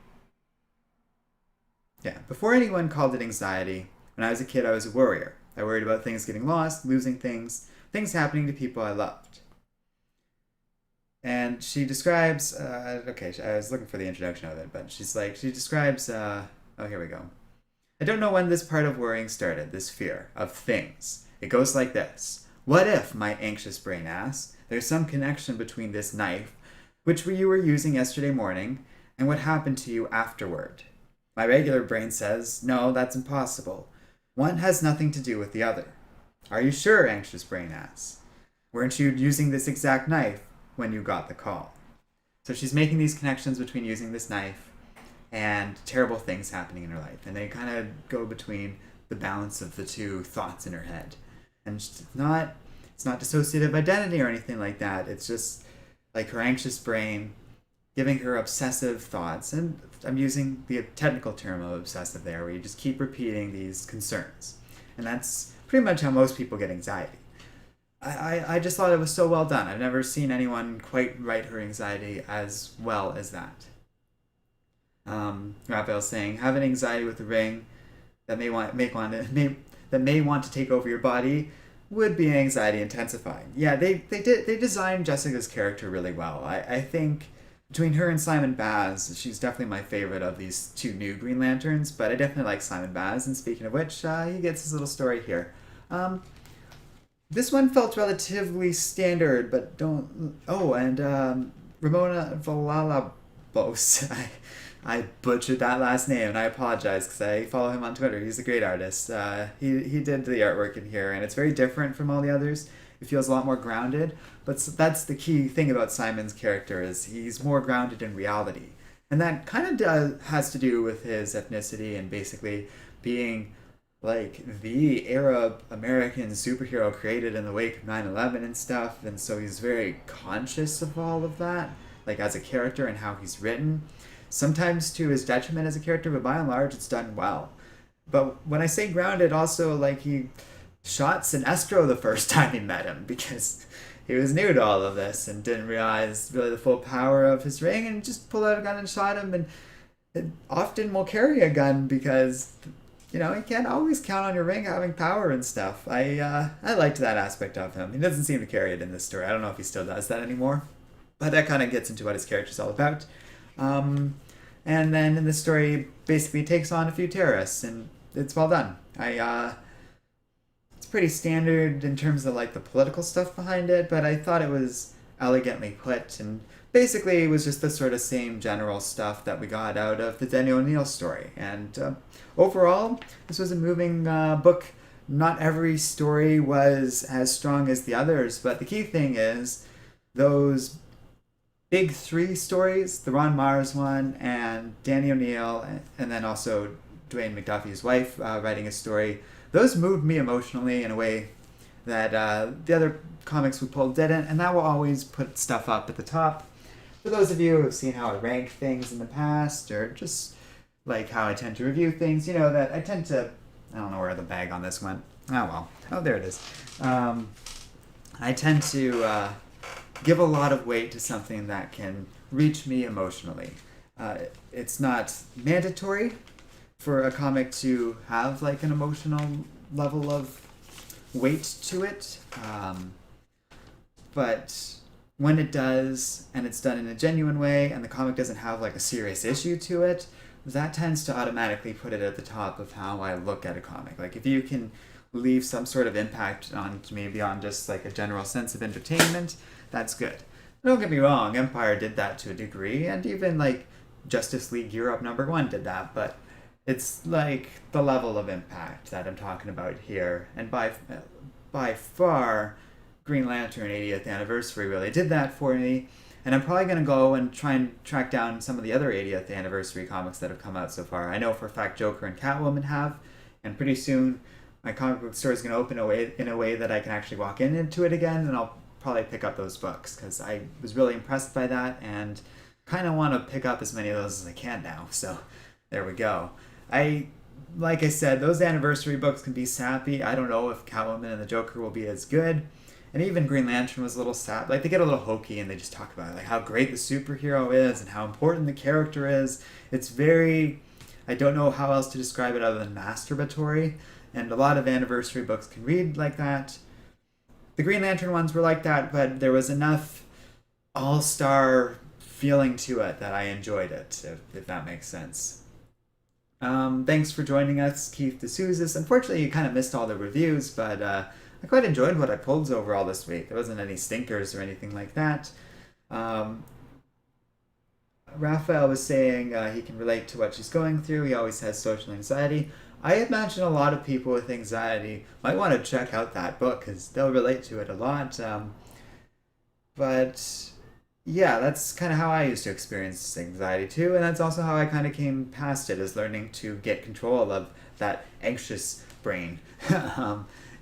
yeah, before anyone called it anxiety, when I was a kid I was a worrier. I worried about things getting lost, losing things, things happening to people I loved. And she describes, okay, I was looking for the introduction of it, but she describes, oh, here we go. I don't know when this part of worrying started, this fear of things. It goes like this. What if, my anxious brain asks, there's some connection between this knife, which you were using yesterday morning, and what happened to you afterward? My regular brain says, no, that's impossible. One has nothing to do with the other. Are you sure, anxious brain asks? Weren't you using this exact knife when you got the call? So she's making these connections between using this knife and terrible things happening in her life. And they kind of go between the balance of the two thoughts in her head. And it's not dissociative identity or anything like that. It's just like her anxious brain giving her obsessive thoughts. And I'm using the technical term of obsessive there, where you just keep repeating these concerns. And that's pretty much how most people get anxiety. I just thought it was so well done. I've never seen anyone quite write her anxiety as well as that. Raphael's saying, having anxiety with the ring that may want to take over your body would be anxiety intensifying. Yeah, they designed Jessica's character really well. I think between her and Simon Baz, she's definitely my favorite of these 2 new Green Lanterns, but I definitely like Simon Baz, and speaking of which, he gets his little story here. This one felt relatively standard, but don't... Oh, and Ramona Villalobos. I butchered that last name, and I apologize because I follow him on Twitter. He's a great artist. He did the artwork in here, and it's very different from all the others. It feels a lot more grounded, but that's the key thing about Simon's character, is he's more grounded in reality. And that kind of has to do with his ethnicity and basically being like the Arab American superhero created in the wake of 9/11 and stuff, and so he's very conscious of all of that, like as a character and how he's written. Sometimes to his detriment as a character, but by and large it's done well. But when I say grounded, also like he shot Sinestro the first time he met him, because he was new to all of this and didn't realize really the full power of his ring, and just pulled out a gun and shot him. And it often will carry a gun because, you know, you can't always count on your ring having power and stuff. I liked that aspect of him. He doesn't seem to carry it in this story. I don't know if he still does that anymore, but that kind of gets into what his character's all about. And then in the story, he basically takes on a few terrorists, and it's well done. It's pretty standard in terms of like the political stuff behind it, but I thought it was elegantly put, and basically it was just the sort of same general stuff that we got out of the Denny O'Neil story. And overall, this was a moving book. Not every story was as strong as the others, but the key thing is those big 3 stories, the Ron Mars one and Danny O'Neil, and then also Dwayne McDuffie's wife writing a story, those moved me emotionally in a way that the other comics we pulled didn't, and that will always put stuff up at the top. For those of you who have seen how I rank things in the past, or just like how I tend to review things, you know that I tend to... I don't know where the bag on this went. Oh well. Oh, there it is. I tend to... give a lot of weight to something that can reach me emotionally. It's not mandatory for a comic to have like an emotional level of weight to it, but when it does, and it's done in a genuine way, and the comic doesn't have like a serious issue to it, that tends to automatically put it at the top of how I look at a comic. Like if you can leave some sort of impact on me beyond just like a general sense of entertainment, that's good. Don't get me wrong, Empire did that to a degree, and even like Justice League Europe #1 did that, but it's like the level of impact that I'm talking about here, and by far, Green Lantern 80th anniversary really did that for me. And I'm probably going to go and try and track down some of the other 80th anniversary comics that have come out so far. I know for a fact Joker and Catwoman have, and pretty soon my comic book store is going to open in a way that I can actually walk into it again, and I'll probably pick up those books because I was really impressed by that and kind of want to pick up as many of those as I can now. So there we go. Like I said, those anniversary books can be sappy. I don't know if Catwoman and the Joker will be as good. And even Green Lantern was a little sad. Like, they get a little hokey and they just talk about, like, how great the superhero is and how important the character is. It's very... I don't know how else to describe it other than masturbatory. And a lot of anniversary books can read like that. The Green Lantern ones were like that, but there was enough all-star feeling to it that I enjoyed it, if that makes sense. Thanks for joining us, Keith D'Souza. Unfortunately, you kind of missed all the reviews, but I quite enjoyed what I pulled overall this week. There wasn't any stinkers or anything like that. Raphael was saying he can relate to what she's going through. He always has social anxiety. I imagine a lot of people with anxiety might want to check out that book because they'll relate to it a lot. But yeah, that's kind of how I used to experience anxiety too, and that's also how I kind of came past it, is learning to get control of that anxious brain.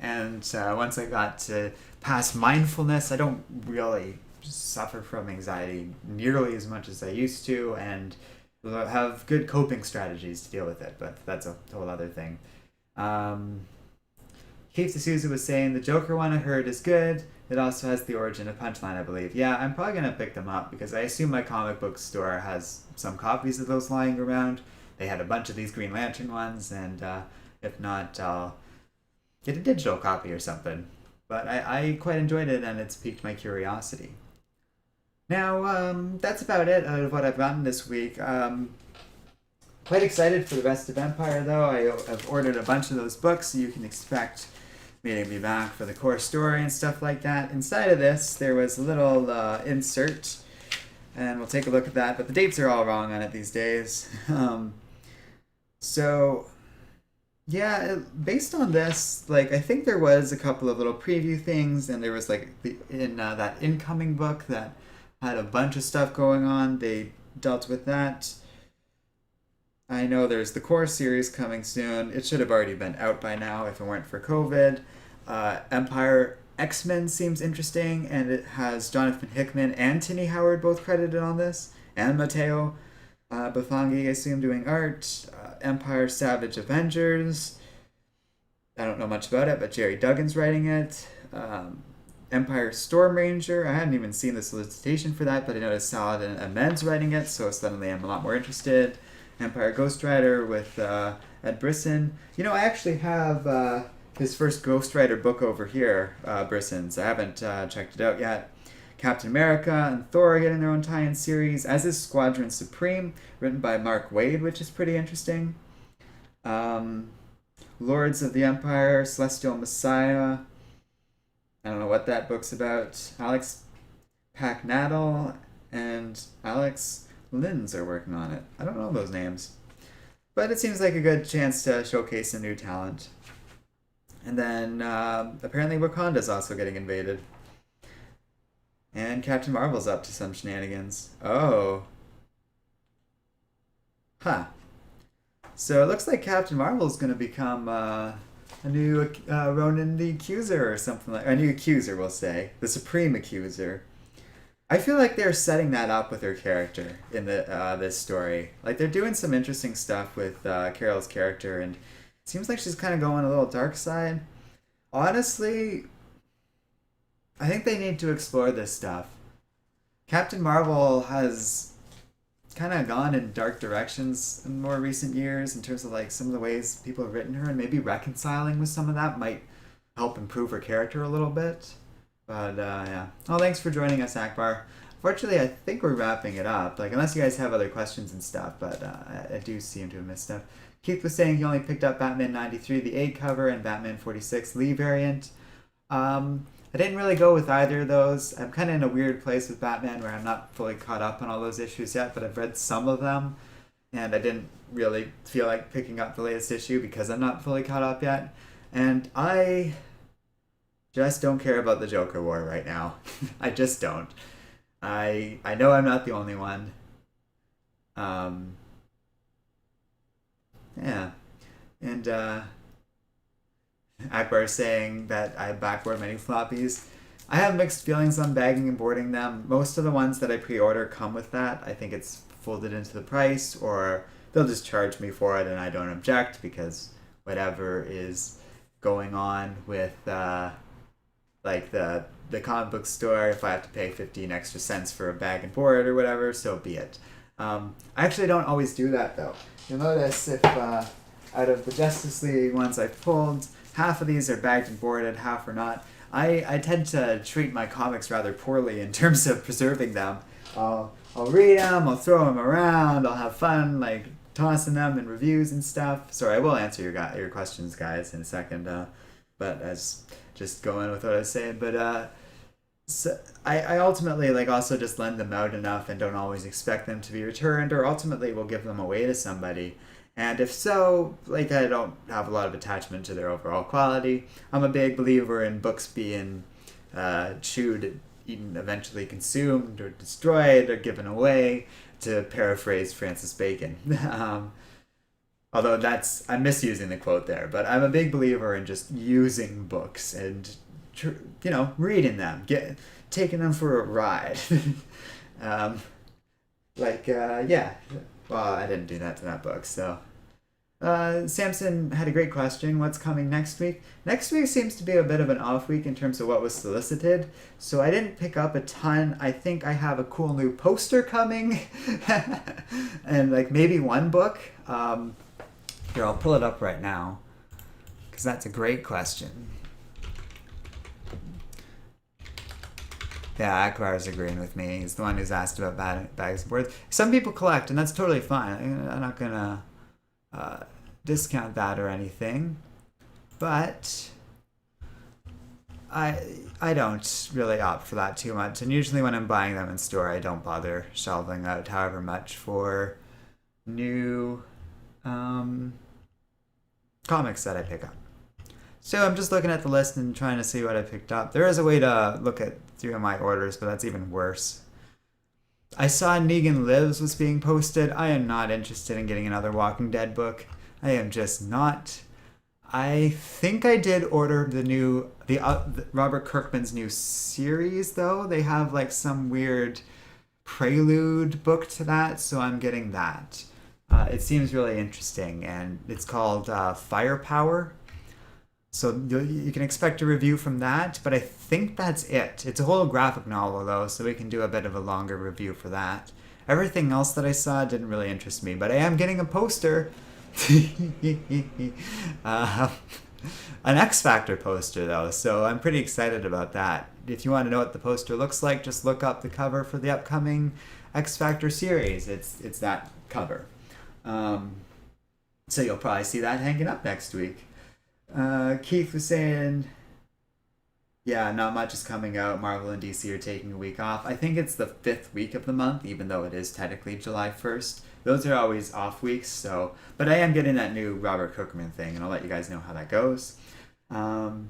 And once I got to past mindfulness, I don't really suffer from anxiety nearly as much as I used to, and have good coping strategies to deal with it, but that's a whole other thing. Keith D'Souza was saying the Joker one I heard is good. It also has the origin of Punchline, I believe. Yeah, I'm probably going to pick them up because I assume my comic book store has some copies of those lying around. They had a bunch of these Green Lantern ones, and if not, I'll get a digital copy or something. But I quite enjoyed it, and it's piqued my curiosity. Now, that's about it out of what I've gotten this week. Quite excited for the rest of Empire, though. I've ordered a bunch of those books, so you can expect me to be back for the core story and stuff like that. Inside of this, there was a little insert, and we'll take a look at that. But the dates are all wrong on it these days. So... yeah, based on this, like, I think there was a couple of little preview things, and there was, like, that incoming book that had a bunch of stuff going on. They dealt with that. I know there's the core series coming soon. It should have already been out by now if it weren't for COVID. Empyre X-Men seems interesting, and it has Jonathan Hickman and Tini Howard both credited on this, and Matteo Bafanghi, I assume, doing art. Empyre Savage Avengers. I don't know much about it, but Jerry Duggan's writing it. Empyre Storm Ranger. I hadn't even seen the solicitation for that, but I noticed Saladin Ahmed's writing it, so suddenly I'm a lot more interested. Empyre Ghost Rider with Ed Brisson. You know, I actually have his first Ghost Rider book over here, Brisson's. I haven't checked it out yet. Captain America and Thor are getting their own tie-in series, as is Squadron Supreme, written by Mark Waid, which is pretty interesting. Lords of the Empire, Celestial Messiah. I don't know what that book's about. Alex Packnadel and Alex Linz are working on it. I don't know those names. But it seems like a good chance to showcase some new talent. And then apparently Wakanda's also getting invaded. And Captain Marvel's up to some shenanigans. Oh. Huh. So it looks like Captain Marvel's going to become a new Ronan the Accuser or something like... A new Accuser, we'll say. The Supreme Accuser. I feel like they're setting that up with her character in this story. Like, they're doing some interesting stuff with Carol's character, and it seems like she's kind of going a little dark side. Honestly... I think they need to explore this stuff. Captain Marvel has kind of gone in dark directions in more recent years in terms of like some of the ways people have written her, and maybe reconciling with some of that might help improve her character a little bit. But yeah. Oh, thanks for joining us, Akbar. Fortunately, I think we're wrapping it up. Like, unless you guys have other questions and stuff, but I do seem to have missed stuff. Keith was saying he only picked up Batman 93, the A cover, and Batman 46 Lee variant. I didn't really go with either of those. I'm kind of in a weird place with Batman where I'm not fully caught up on all those issues yet, but I've read some of them, and I didn't really feel like picking up the latest issue because I'm not fully caught up yet. And I just don't care about the Joker War right now. I just don't. I know I'm not the only one. Um, yeah. And Akbar is saying that I backboard many floppies. I have mixed feelings on bagging and boarding them. Most of the ones that I pre-order come with that. I think it's folded into the price, or they'll just charge me for it and I don't object because whatever is going on with like the comic book store, if I have to pay 15 extra cents for a bag and board or whatever, so be it. I actually don't always do that though. You'll notice if out of the Justice League ones I've pulled, half of these are bagged and boarded, half are not. I tend to treat my comics rather poorly in terms of preserving them. I'll read them, I'll throw them around, I'll have fun like tossing them in reviews and stuff. Sorry, I will answer your questions, guys, in a second. But as just going with what I was saying, but so I ultimately like also just lend them out enough and don't always expect them to be returned, or ultimately will give them away to somebody. And if so, like I don't have a lot of attachment to their overall quality. I'm a big believer in books being chewed, eaten, eventually consumed or destroyed or given away, to paraphrase Francis Bacon. Although I'm misusing the quote there, but I'm a big believer in just using books and reading them, taking them for a ride. Yeah. Well, I didn't do that to that book, so. Samson had a great question. What's coming next week? Next week seems to be a bit of an off week in terms of what was solicited, so I didn't pick up a ton. I think I have a cool new poster coming, and like maybe one book. Here, I'll pull it up right now, because that's a great question. Yeah, Akbar is agreeing with me. He's the one who's asked about bags and boards. Some people collect, and that's totally fine. I'm not going to discount that or anything. But I don't really opt for that too much. And usually when I'm buying them in store, I don't bother shelving out however much for new comics that I pick up. So I'm just looking at the list and trying to see what I picked up. There is a way to look at through my orders, but that's even worse. I saw Negan Lives was being posted. I am not interested in getting another Walking Dead book. I am just not. I think I did order the Robert Kirkman's new series, though. They have like some weird prelude book to that, so I'm getting that. It seems really interesting, and it's called Firepower. So you can expect a review from that, but I think that's it. It's a whole graphic novel, though, so we can do a bit of a longer review for that. Everything else that I saw didn't really interest me, but I am getting a poster. An X Factor poster, though, so I'm pretty excited about that. If you want to know what the poster looks like, just look up the cover for the upcoming X Factor series. It's that cover. So you'll probably see that hanging up next week. Keith was saying, yeah, not much is coming out. Marvel and DC are taking a week off. I think it's the 5th week of the month, even though it is technically July 1st. Those are always off weeks, so. But I am getting that new Robert Kirkman thing, and I'll let you guys know how that goes. Akbar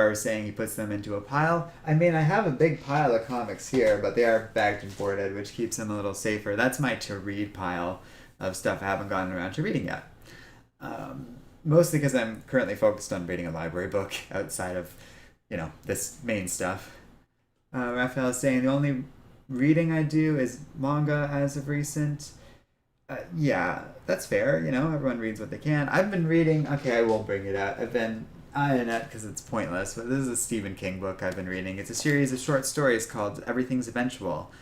was saying he puts them into a pile. I mean, I have a big pile of comics here, but they are bagged and boarded, which keeps them a little safer. That's my to-read pile of stuff I haven't gotten around to reading yet. Mostly because I'm currently focused on reading a library book outside of, this main stuff. Raphael is saying the only reading I do is manga as of recent. Yeah, that's fair. Everyone reads what they can. I've been reading. Okay, I will bring it up. I've been eyeing it because it's pointless, but this is a Stephen King book I've been reading. It's a series of short stories called Everything's Eventual.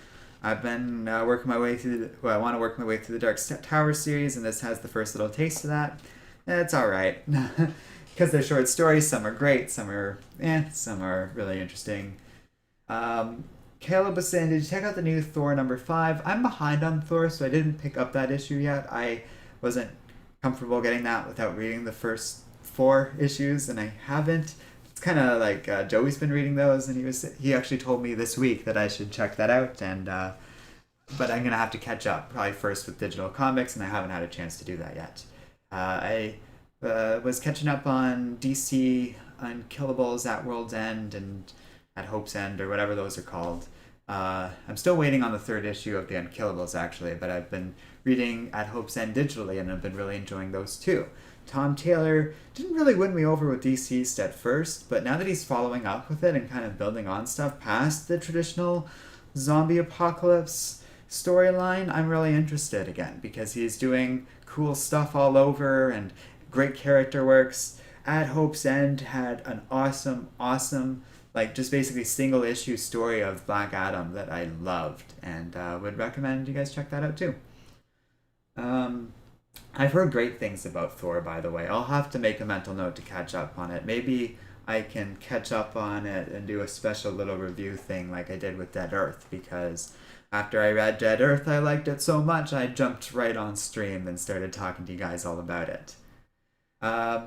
I've been working my way through. I want to work my way through the Dark Tower series, and this has the first little taste of that. It's all right because they're short stories. Some are great, some are some are really interesting. Caleb was saying, did you check out the new Thor #5? I'm behind on Thor, so I didn't pick up that issue yet. I wasn't comfortable getting that without reading the first 4 issues, and I haven't. It's kind of like Joey's been reading those, and he actually told me this week that I should check that out, and but I'm gonna have to catch up probably first with digital comics, and I haven't had a chance to do that yet. I was catching up on DC Unkillables at World's End and at Hope's End or whatever those are called. I'm still waiting on the third issue of the Unkillables actually, but I've been reading at Hope's End digitally, and I've been really enjoying those too. Tom Taylor didn't really win me over with Deceased at first, but now that he's following up with it and kind of building on stuff past the traditional zombie apocalypse storyline, I'm really interested again because he's doing cool stuff all over and great character works. At Hope's End had an awesome, like just basically single issue story of Black Adam that I loved, and would recommend you guys check that out too. I've heard great things about Thor, by the way. I'll have to make a mental note to catch up on it. Maybe I can catch up on it and do a special little review thing like I did with Dead Earth, because after I read Dead Earth, I liked it so much I jumped right on stream and started talking to you guys all about it.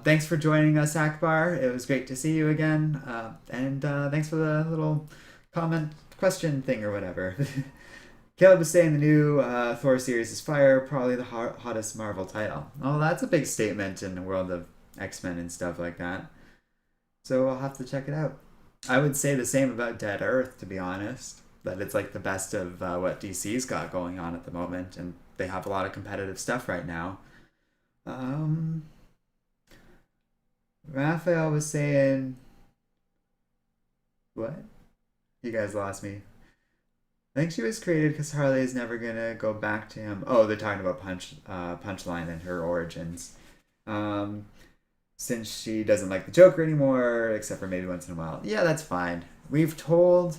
Thanks for joining us, Akbar. It was great to see you again. And thanks for the little comment question thing or whatever. Caleb was saying the new Thor series is fire, probably the hottest Marvel title. Oh, that's a big statement in the world of X-Men and stuff like that. So I'll have to check it out. I would say the same about Dead Earth, to be honest. That it's like the best of what DC's got going on at the moment, and they have a lot of competitive stuff right now. Raphael was saying... What? You guys lost me. I think she was created because Harley is never gonna go back to him. Oh, they're talking about Punchline and her origins. Since she doesn't like the Joker anymore, except for maybe once in a while. Yeah, that's fine. We've told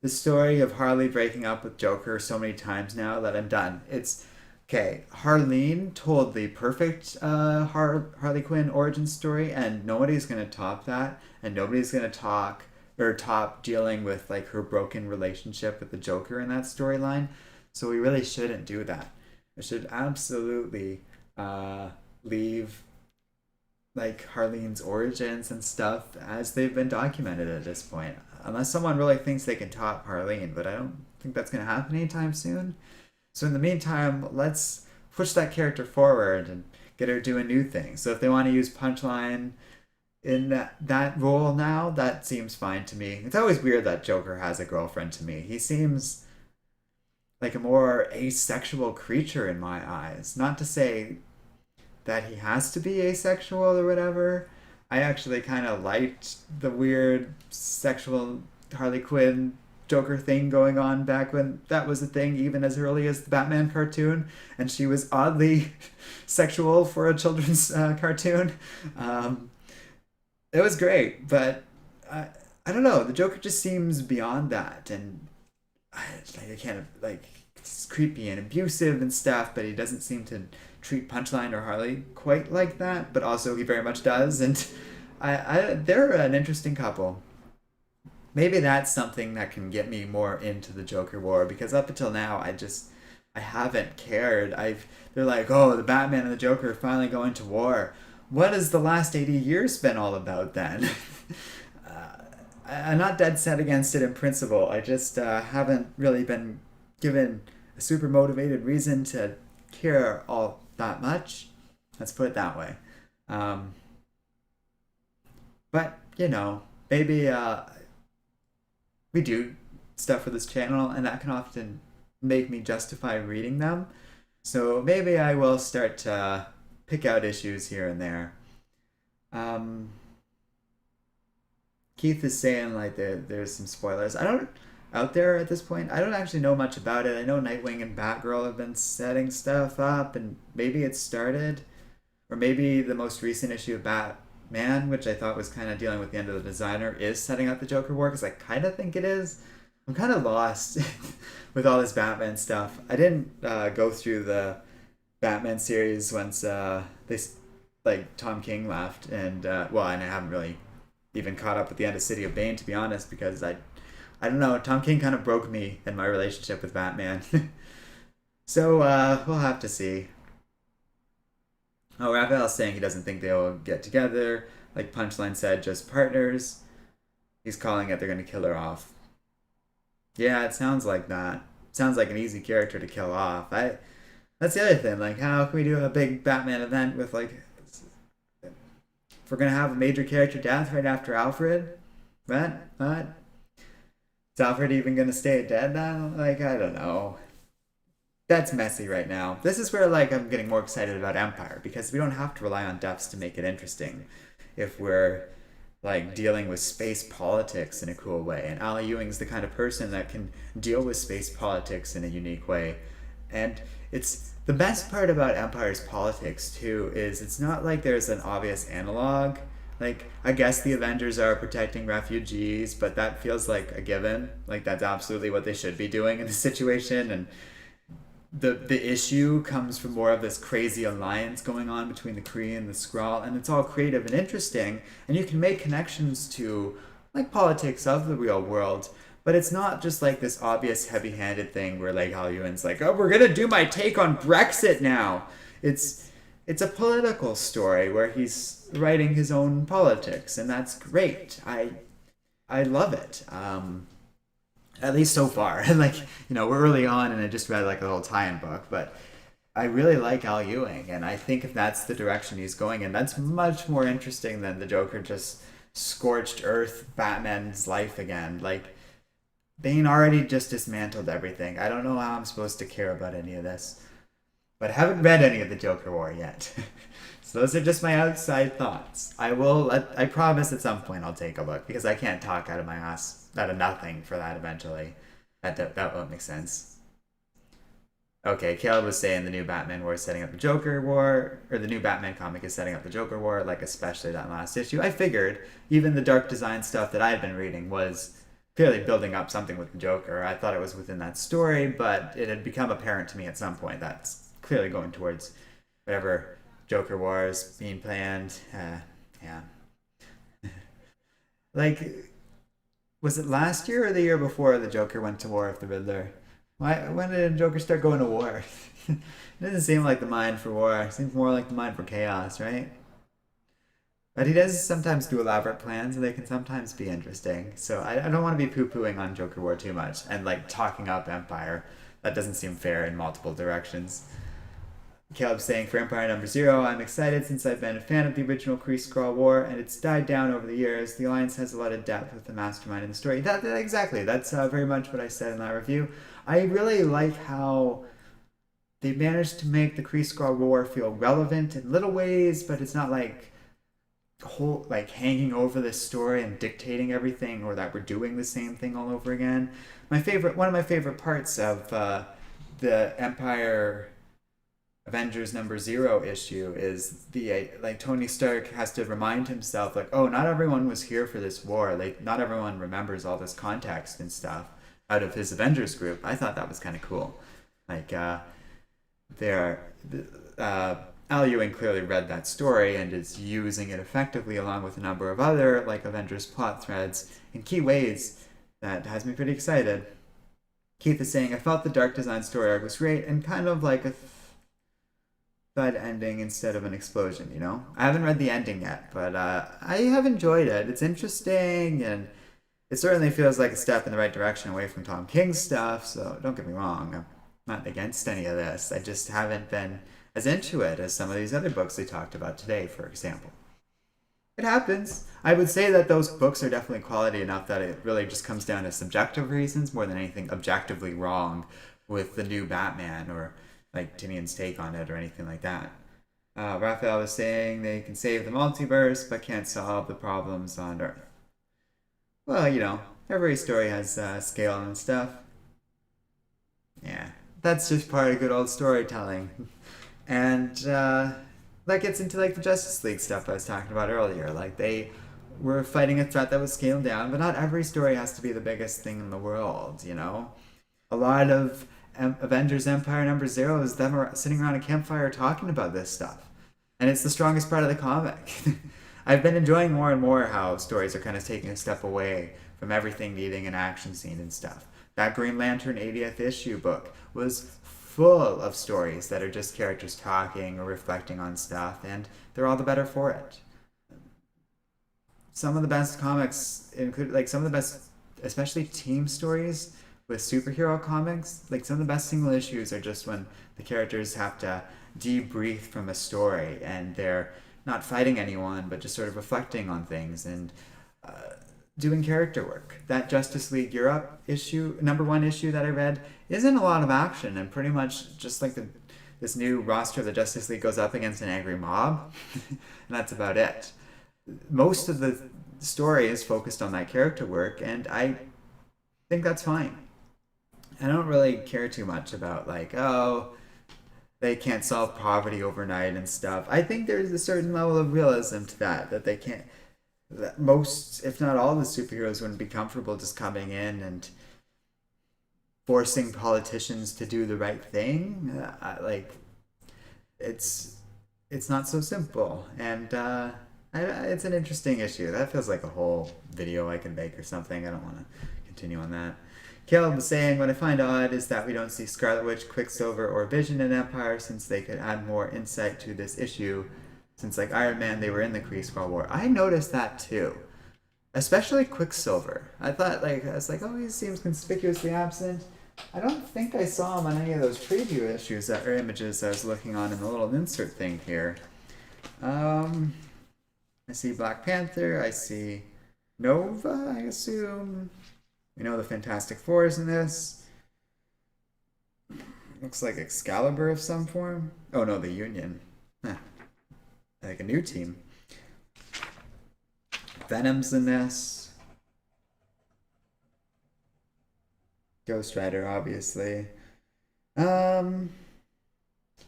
the story of Harley breaking up with Joker so many times now that I'm done. It's okay. Harleen told the perfect Harley Quinn origin story, and nobody's gonna top that, and nobody's gonna top dealing with like her broken relationship with the Joker in that storyline. So we really shouldn't do that. We should absolutely leave like Harleen's origins and stuff as they've been documented at this point. Unless someone really thinks they can top Harleen, but I don't think that's going to happen anytime soon. So in the meantime, let's push that character forward and get her doing new things. So if they want to use Punchline in that role now, that seems fine to me. It's always weird that Joker has a girlfriend to me. He seems like a more asexual creature in my eyes. Not to say that he has to be asexual or whatever. I actually kind of liked the weird sexual Harley Quinn Joker thing going on back when that was a thing, even as early as the Batman cartoon, and she was oddly sexual for a children's cartoon. It was great, but I don't know. The Joker just seems beyond that, and I can't like it's creepy and abusive and stuff, but he doesn't seem to treat Punchline or Harley quite like that. But also, he very much does, and they're an interesting couple. Maybe that's something that can get me more into the Joker war, because up until now, I haven't cared. They're like, oh, the Batman and the Joker are finally going to war. What has the last 80 years been all about then? I'm not dead set against it in principle. I just haven't really been given a super motivated reason to care all that much. Let's put it that way. But, maybe we do stuff for this channel, and that can often make me justify reading them. So maybe I will start to pick out issues here and there. Keith is saying like there's some spoilers. Out there at this point, I don't actually know much about it. I know Nightwing and Batgirl have been setting stuff up, and maybe it started, or maybe the most recent issue of Batman, which I thought was kind of dealing with the end of the designer, is setting up the Joker war, because I kind of think it is. I'm kind of lost with all this Batman stuff. I didn't go through the Batman series once Tom King left, and and I haven't really even caught up with the end of City of Bane, to be honest, because I don't know, Tom King kind of broke me in my relationship with Batman. So we'll have to see. Oh, Raphael's saying he doesn't think they'll get together. Like Punchline said, just partners. He's calling it they're going to kill her off. Yeah, it sounds like that. Sounds like an easy character to kill off. That's the other thing. Like, how can we do a big Batman event with like, if we're gonna have a major character death right after Alfred? What? Is Alfred even gonna stay dead now? Like, I don't know. That's messy right now. This is where like I'm getting more excited about Empire because we don't have to rely on deaths to make it interesting. If we're like dealing with space politics in a cool way, and Al Ewing's the kind of person that can deal with space politics in a unique way. And it's the best part about Empire's politics too is it's not like there's an obvious analog. Like, I guess the Avengers are protecting refugees, but that feels like a given. Like, that's absolutely what they should be doing in this situation. And the issue comes from more of this crazy alliance going on between the Kree and the Skrull, and it's all creative and interesting, and you can make connections to like politics of the real world, but it's not just like this obvious heavy-handed thing where like Al Ewing's like, oh, we're gonna do my take on Brexit now. It's a political story where he's writing his own politics, and that's great. I love it. At least so far. Like, we're early on and I just read like a little tie-in book, but I really like Al Ewing, and I think if that's the direction he's going in, that's much more interesting than the Joker just scorched earth Batman's life again. Like, Bane already just dismantled everything. I don't know how I'm supposed to care about any of this. But I haven't read any of the Joker War yet. So those are just my outside thoughts. I promise at some point I'll take a look, because I can't talk out of my ass, out of nothing for that eventually. That won't make sense. Okay, Caleb was saying the new Batman War is setting up the Joker War, or the new Batman comic is setting up the Joker War, like especially that last issue. I figured even the dark design stuff that I had been reading was clearly building up something with the Joker. I thought it was within that story, but it had become apparent to me at some point that's clearly going towards whatever Joker War is being planned. Yeah. Like, was it last year or the year before the Joker went to war with the Riddler? When did Joker start going to war? It doesn't seem like the mind for war. It seems more like the mind for chaos, right? But he does sometimes do elaborate plans, and they can sometimes be interesting. So I don't want to be poo-pooing on Joker War too much and like talking up Empire. That doesn't seem fair in multiple directions. Caleb saying, for Empire #0, I'm excited since I've been a fan of the original Kree-Skrull War, and it's died down over the years. The Alliance has a lot of depth with the mastermind in the story. Exactly. That's very much what I said in that review. I really like how they managed to make the Kree-Skrull War feel relevant in little ways, but it's not like hanging over this story and dictating everything, or that we're doing the same thing all over again. One of my favorite parts of the Empire Avengers #0 issue is the Tony Stark has to remind himself, like, oh, not everyone was here for this war. Like, not everyone remembers all this context and stuff out of his Avengers group. I thought that was kind of cool. Like, Al Ewing clearly read that story and is using it effectively along with a number of other like Avengers plot threads in key ways that has me pretty excited. Keith is saying, I felt the dark design story arc was great and kind of like a thud ending instead of an explosion, I haven't read the ending yet, but I have enjoyed it. It's interesting, and it certainly feels like a step in the right direction away from Tom King's stuff, so don't get me wrong, I'm not against any of this. I just haven't been as into it as some of these other books we talked about today, for example. It happens. I would say that those books are definitely quality enough that it really just comes down to subjective reasons more than anything objectively wrong with the new Batman or like Tinian's take on it or anything like that. Raphael was saying they can save the multiverse but can't solve the problems on Earth. Well, every story has scale and stuff. Yeah, that's just part of good old storytelling. And that gets into like the Justice League stuff I was talking about earlier. Like, they were fighting a threat that was scaled down, but not every story has to be the biggest thing in the world, A lot of Avengers Empire #0 is them sitting around a campfire talking about this stuff. And it's the strongest part of the comic. I've been enjoying more and more how stories are kind of taking a step away from everything needing an action scene and stuff. That Green Lantern 80th issue book was full of stories that are just characters talking or reflecting on stuff, and they're all the better for it. some of the best comics include like some of the best, especially team stories with superhero comics. Like some of the best single issues are just when the characters have to debrief from a story and they're not fighting anyone, but just sort of reflecting on things and doing character work. That Justice League Europe issue, #1 issue that I read, isn't a lot of action and pretty much just like this new roster of the Justice League goes up against an angry mob, and that's about it. Most of the story is focused on that character work, and I think that's fine. I don't really care too much about like, oh, they can't solve poverty overnight and stuff. I think there's a certain level of realism to that they can't. That most, if not all, the superheroes wouldn't be comfortable just coming in and forcing politicians to do the right thing. Like, it's not so simple, and it's an interesting issue. That feels like a whole video I can make or something. I don't want to continue on that. Caleb was saying, what I find odd is that we don't see Scarlet Witch, Quicksilver, or Vision in Empire, since they could add more insight to this issue. Since, like Iron Man, they were in the Kree Skrull War. I noticed that too. Especially Quicksilver. I was like, oh, he seems conspicuously absent. I don't think I saw him on any of those preview issues or images I was looking on in the little insert thing here. I see Black Panther. I see Nova, I assume. We know the Fantastic Four is in this. Looks like Excalibur of some form. Oh no, the Union. Huh. Like a new team. Venom's in this. Ghost Rider, obviously. Yeah,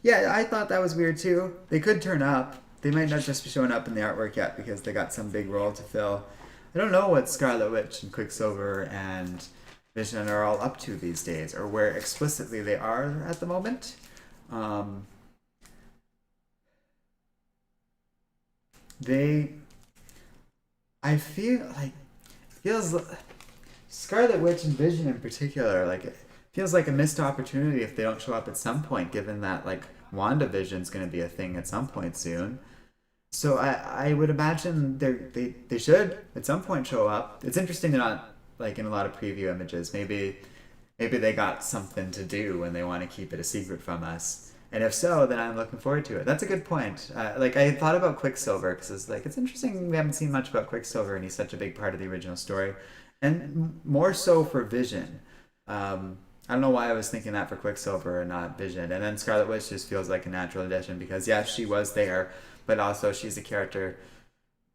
I thought that was weird too. They could turn up. They might not just be showing up in the artwork yet because they got some big role to fill. I don't know what Scarlet Witch and Quicksilver and Vision are all up to these days, or where explicitly they are at the moment. I feel like, feels Scarlet Witch and Vision in particular, like it feels like a missed opportunity if they don't show up at some point, given that like WandaVision's going to be a thing at some point soon. So I would imagine they should at some point show up. It's interesting they're not like in a lot of preview images. Maybe they got something to do and they want to keep it a secret from us. And if so, then I'm looking forward to it. That's a good point. Like I thought about Quicksilver because it's interesting we haven't seen much about Quicksilver and he's such a big part of the original story, and more so for Vision. I don't know why I was thinking that for Quicksilver and not Vision. And then Scarlet Witch just feels like a natural addition because yes, she was there, but also she's a character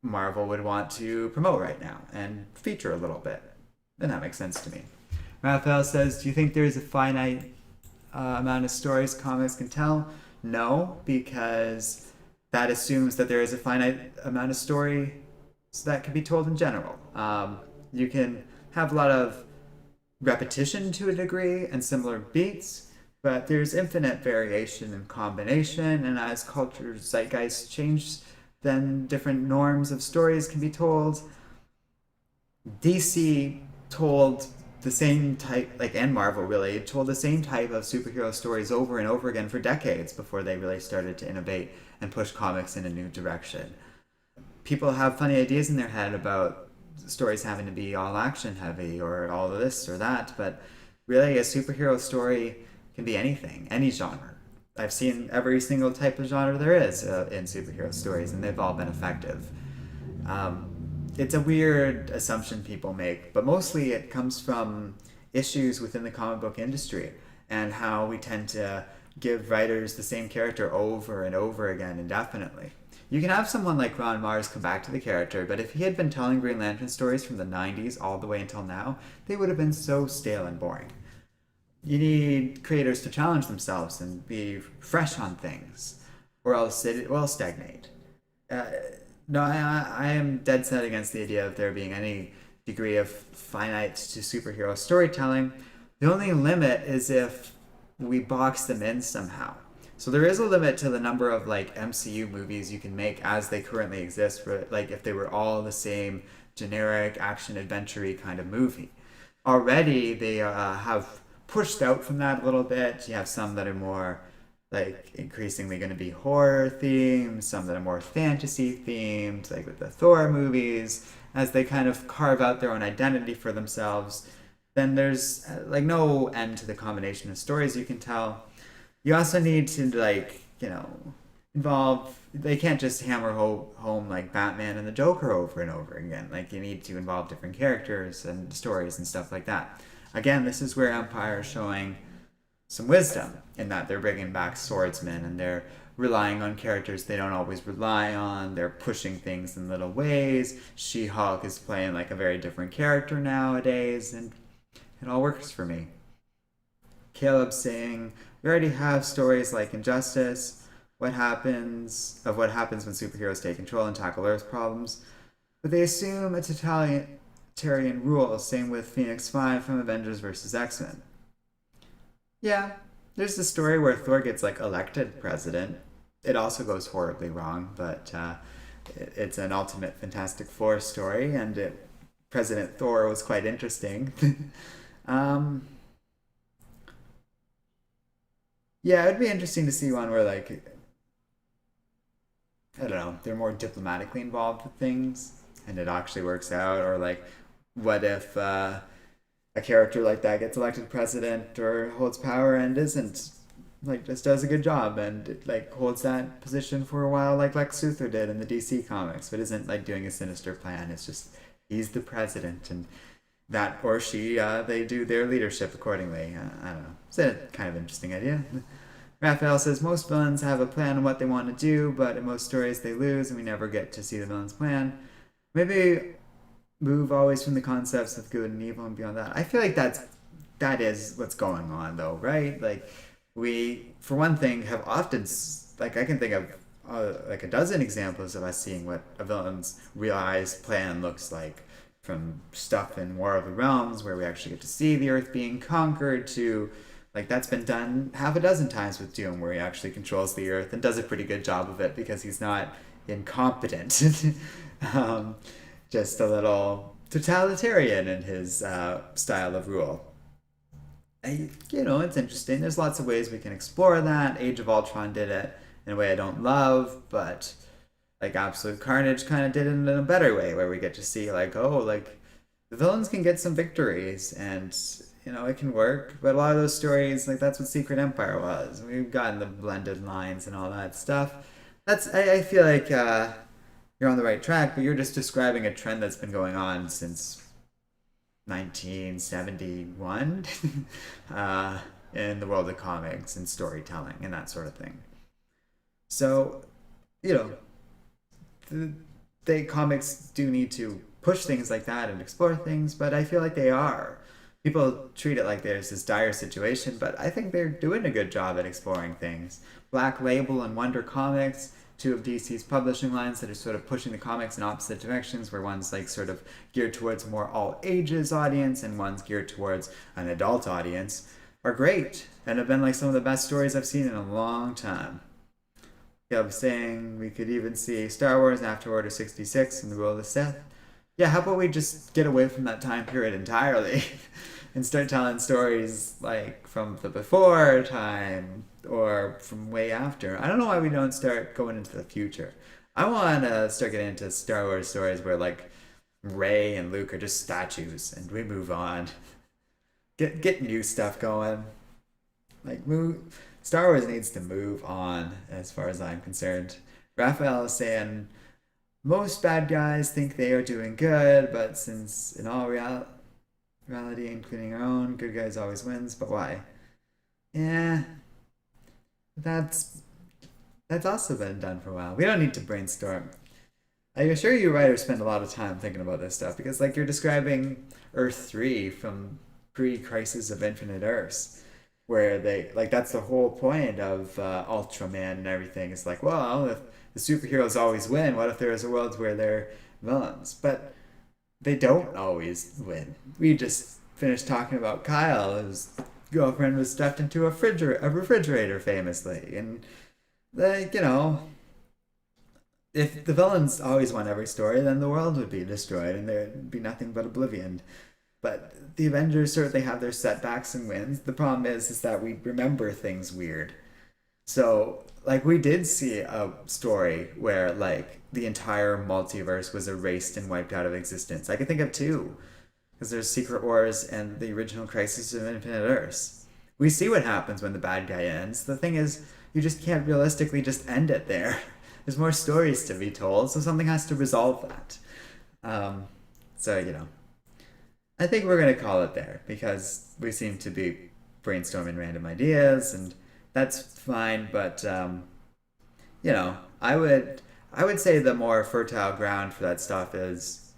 Marvel would want to promote right now and feature a little bit. And that makes sense to me. Raphael says, do you think there's a finite amount of stories comics can tell? No, because that assumes that there is a finite amount of story that can be told in general. You can have a lot of repetition to a degree and similar beats, but there's infinite variation and combination, and as culture zeitgeist change, then different norms of stories can be told. DC told the same type, like, and Marvel really, told the same type of superhero stories over and over again for decades before they really started to innovate and push comics in a new direction. People have funny ideas in their head about stories having to be all action heavy or all of this or that, but really a superhero story can be anything, any genre. I've seen every single type of genre there is in superhero stories, and they've all been effective. It's a weird assumption people make, but mostly it comes from issues within the comic book industry and how we tend to give writers the same character over and over again indefinitely. You can have someone like Ron Mars come back to the character, but if he had been telling Green Lantern stories from the 90s all the way until now, they would have been so stale and boring. You need creators to challenge themselves and be fresh on things, or else it will stagnate. No, I am dead set against the idea of there being any degree of finite to superhero storytelling. The only limit is if we box them in somehow. So there is a limit to the number of like MCU movies you can make as they currently exist, for like if they were all the same generic action adventure-y kind of movie. Already they have pushed out from that a little bit. You have some that are more like increasingly going to be horror themed, some that are more fantasy themed, like with the Thor movies, as they kind of carve out their own identity for themselves. Then there's like no end to the combination of stories you can tell. You also need to like, involve. They can't just hammer home like Batman and the Joker over and over again. Like you need to involve different characters and stories and stuff like that. Again, this is where Empire is showing some wisdom in that they're bringing back swordsmen and they're relying on characters they don't always rely on. They're pushing things in little ways. She-Hulk is playing like a very different character nowadays, and it all works for me. Caleb saying, we already have stories like Injustice, what happens when superheroes take control and tackle Earth's problems, but they assume a totalitarian rule, same with Phoenix 5 from Avengers vs. X-Men. Yeah, there's the story where Thor gets like elected president. It also goes horribly wrong, but it's an ultimate Fantastic Four story, and President Thor was quite interesting. um, yeah, it would be interesting to see one where like I don't know, they're more diplomatically involved with things, and it actually works out, or like what if a character like that gets elected president or holds power and isn't like just does a good job and like holds that position for a while like Lex Luthor did in the DC comics, but isn't like doing a sinister plan. It's just he's the president and that or she they do their leadership accordingly. I don't know. It's a kind of interesting idea. Raphael says most villains have a plan on what they want to do, but in most stories they lose and we never get to see the villain's plan. Maybe move always from the concepts of good and evil and beyond that. I feel like that is what's going on though, right? Like we, for one thing, have often like I can think of like a dozen examples of us seeing what a villain's realized plan looks like, from stuff in War of the Realms where we actually get to see the Earth being conquered to like that's been done half a dozen times with Doom, where he actually controls the Earth and does a pretty good job of it because he's not incompetent. um, just a little totalitarian in his style of rule. It's interesting. There's lots of ways we can explore that. Age of Ultron did it in a way I don't love, but like Absolute Carnage kind of did it in a better way, where we get to see like, oh, like the villains can get some victories, and it can work. But a lot of those stories, like that's what Secret Empire was. We've gotten the blended lines and all that stuff. I feel like you're on the right track, but you're just describing a trend that's been going on since 1971 in the world of comics and storytelling and that sort of thing. So, you know, the comics do need to push things like that and explore things, but I feel like they are. People treat it like there's this dire situation, but I think they're doing a good job at exploring things. Black Label and Wonder Comics, two of DC's publishing lines that are sort of pushing the comics in opposite directions, where one's like sort of geared towards a more all ages audience and one's geared towards an adult audience, are great and have been like some of the best stories I've seen in a long time. Yeah, I'm saying we could even see Star Wars after Order 66 and the Rule of the Sith. Yeah, how about we just get away from that time period entirely and start telling stories like from the before time or from way after? I don't know why we don't start going into the future. I want to start getting into Star Wars stories where like Rey and Luke are just statues and we move on. Get new stuff going. Like Star Wars needs to move on as far as I'm concerned. Raphael is saying most bad guys think they are doing good, but since in all reality, including our own, good guys always wins. But why? Yeah, that's also been done for a while. We don't need to brainstorm. I assure you, writers spend a lot of time thinking about this stuff because, like, you're describing Earth 3 from pre-Crisis of Infinite Earths, where they like that's the whole point of Ultraman and everything. It's like, well, if the superheroes always win, what if there's a world where they're villains? But they don't always win. We just finished talking about Kyle, whose girlfriend was stuffed into a refrigerator famously, and like if the villains always won every story, then the world would be destroyed and there'd be nothing but oblivion. But the Avengers certainly have their setbacks and wins. The problem is that we remember things weird. So, like, we did see a story where, like, the entire multiverse was erased and wiped out of existence. I could think of two, because there's Secret Wars and the original Crisis of Infinite Earths. We see what happens when the bad guy ends. The thing is, you just can't realistically just end it there. There's more stories to be told, so something has to resolve that. Um, so, I think we're going to call it there because we seem to be brainstorming random ideas, and that's fine. But I would say the more fertile ground for that stuff is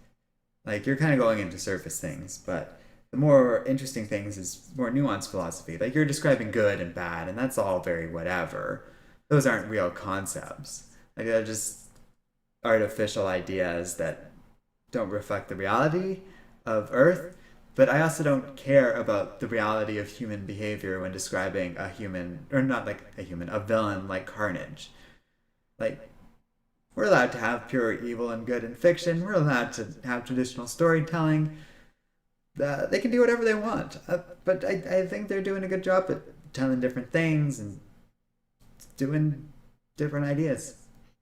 like you're kind of going into surface things, but the more interesting things is more nuanced philosophy. Like you're describing good and bad, and that's all very whatever. Those aren't real concepts. Like they're just artificial ideas that don't reflect the reality of Earth. But I also don't care about the reality of human behavior when describing a human, or not like a human, a villain like Carnage. Like, we're allowed to have pure evil and good in fiction. We're allowed to have traditional storytelling. They can do whatever they want. But I think they're doing a good job at telling different things and doing different ideas.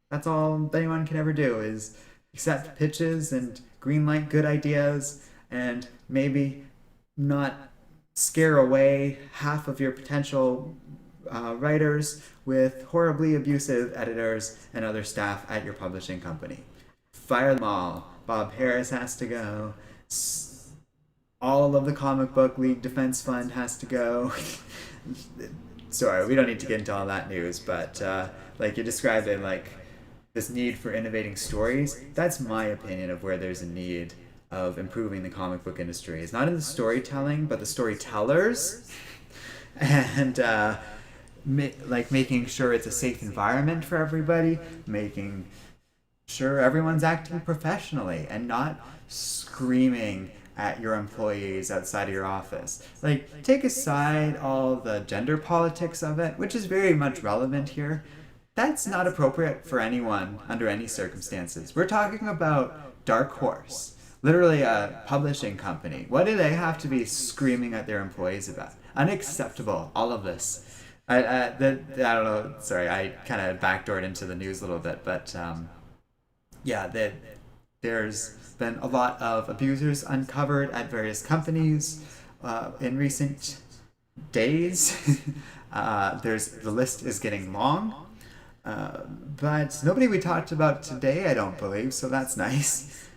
That's all anyone can ever do is accept pitches and greenlight good ideas and maybe not scare away half of your potential writers with horribly abusive editors and other staff at your publishing company. Fire them all. Bob Harris has to go. All of the Comic Book League Defense Fund has to go. Sorry, we don't need to get into all that news, but like you described it, like this need for innovating stories. That's my opinion of where there's a need of improving the comic book industry. It's not in the storytelling, but the storytellers, and like making sure it's a safe environment for everybody, making sure everyone's acting professionally and not screaming at your employees outside of your office. Like, take aside all the gender politics of it, which is very much relevant here. That's not appropriate for anyone under any circumstances. We're talking about Dark Horse, literally a publishing company. What do they have to be screaming at their employees about? Unacceptable, all of this. I don't know, sorry, I kind of backdoored into the news a little bit, but yeah, there's been a lot of abusers uncovered at various companies in recent days. The list is getting long, but nobody we talked about today, I don't believe, so that's nice.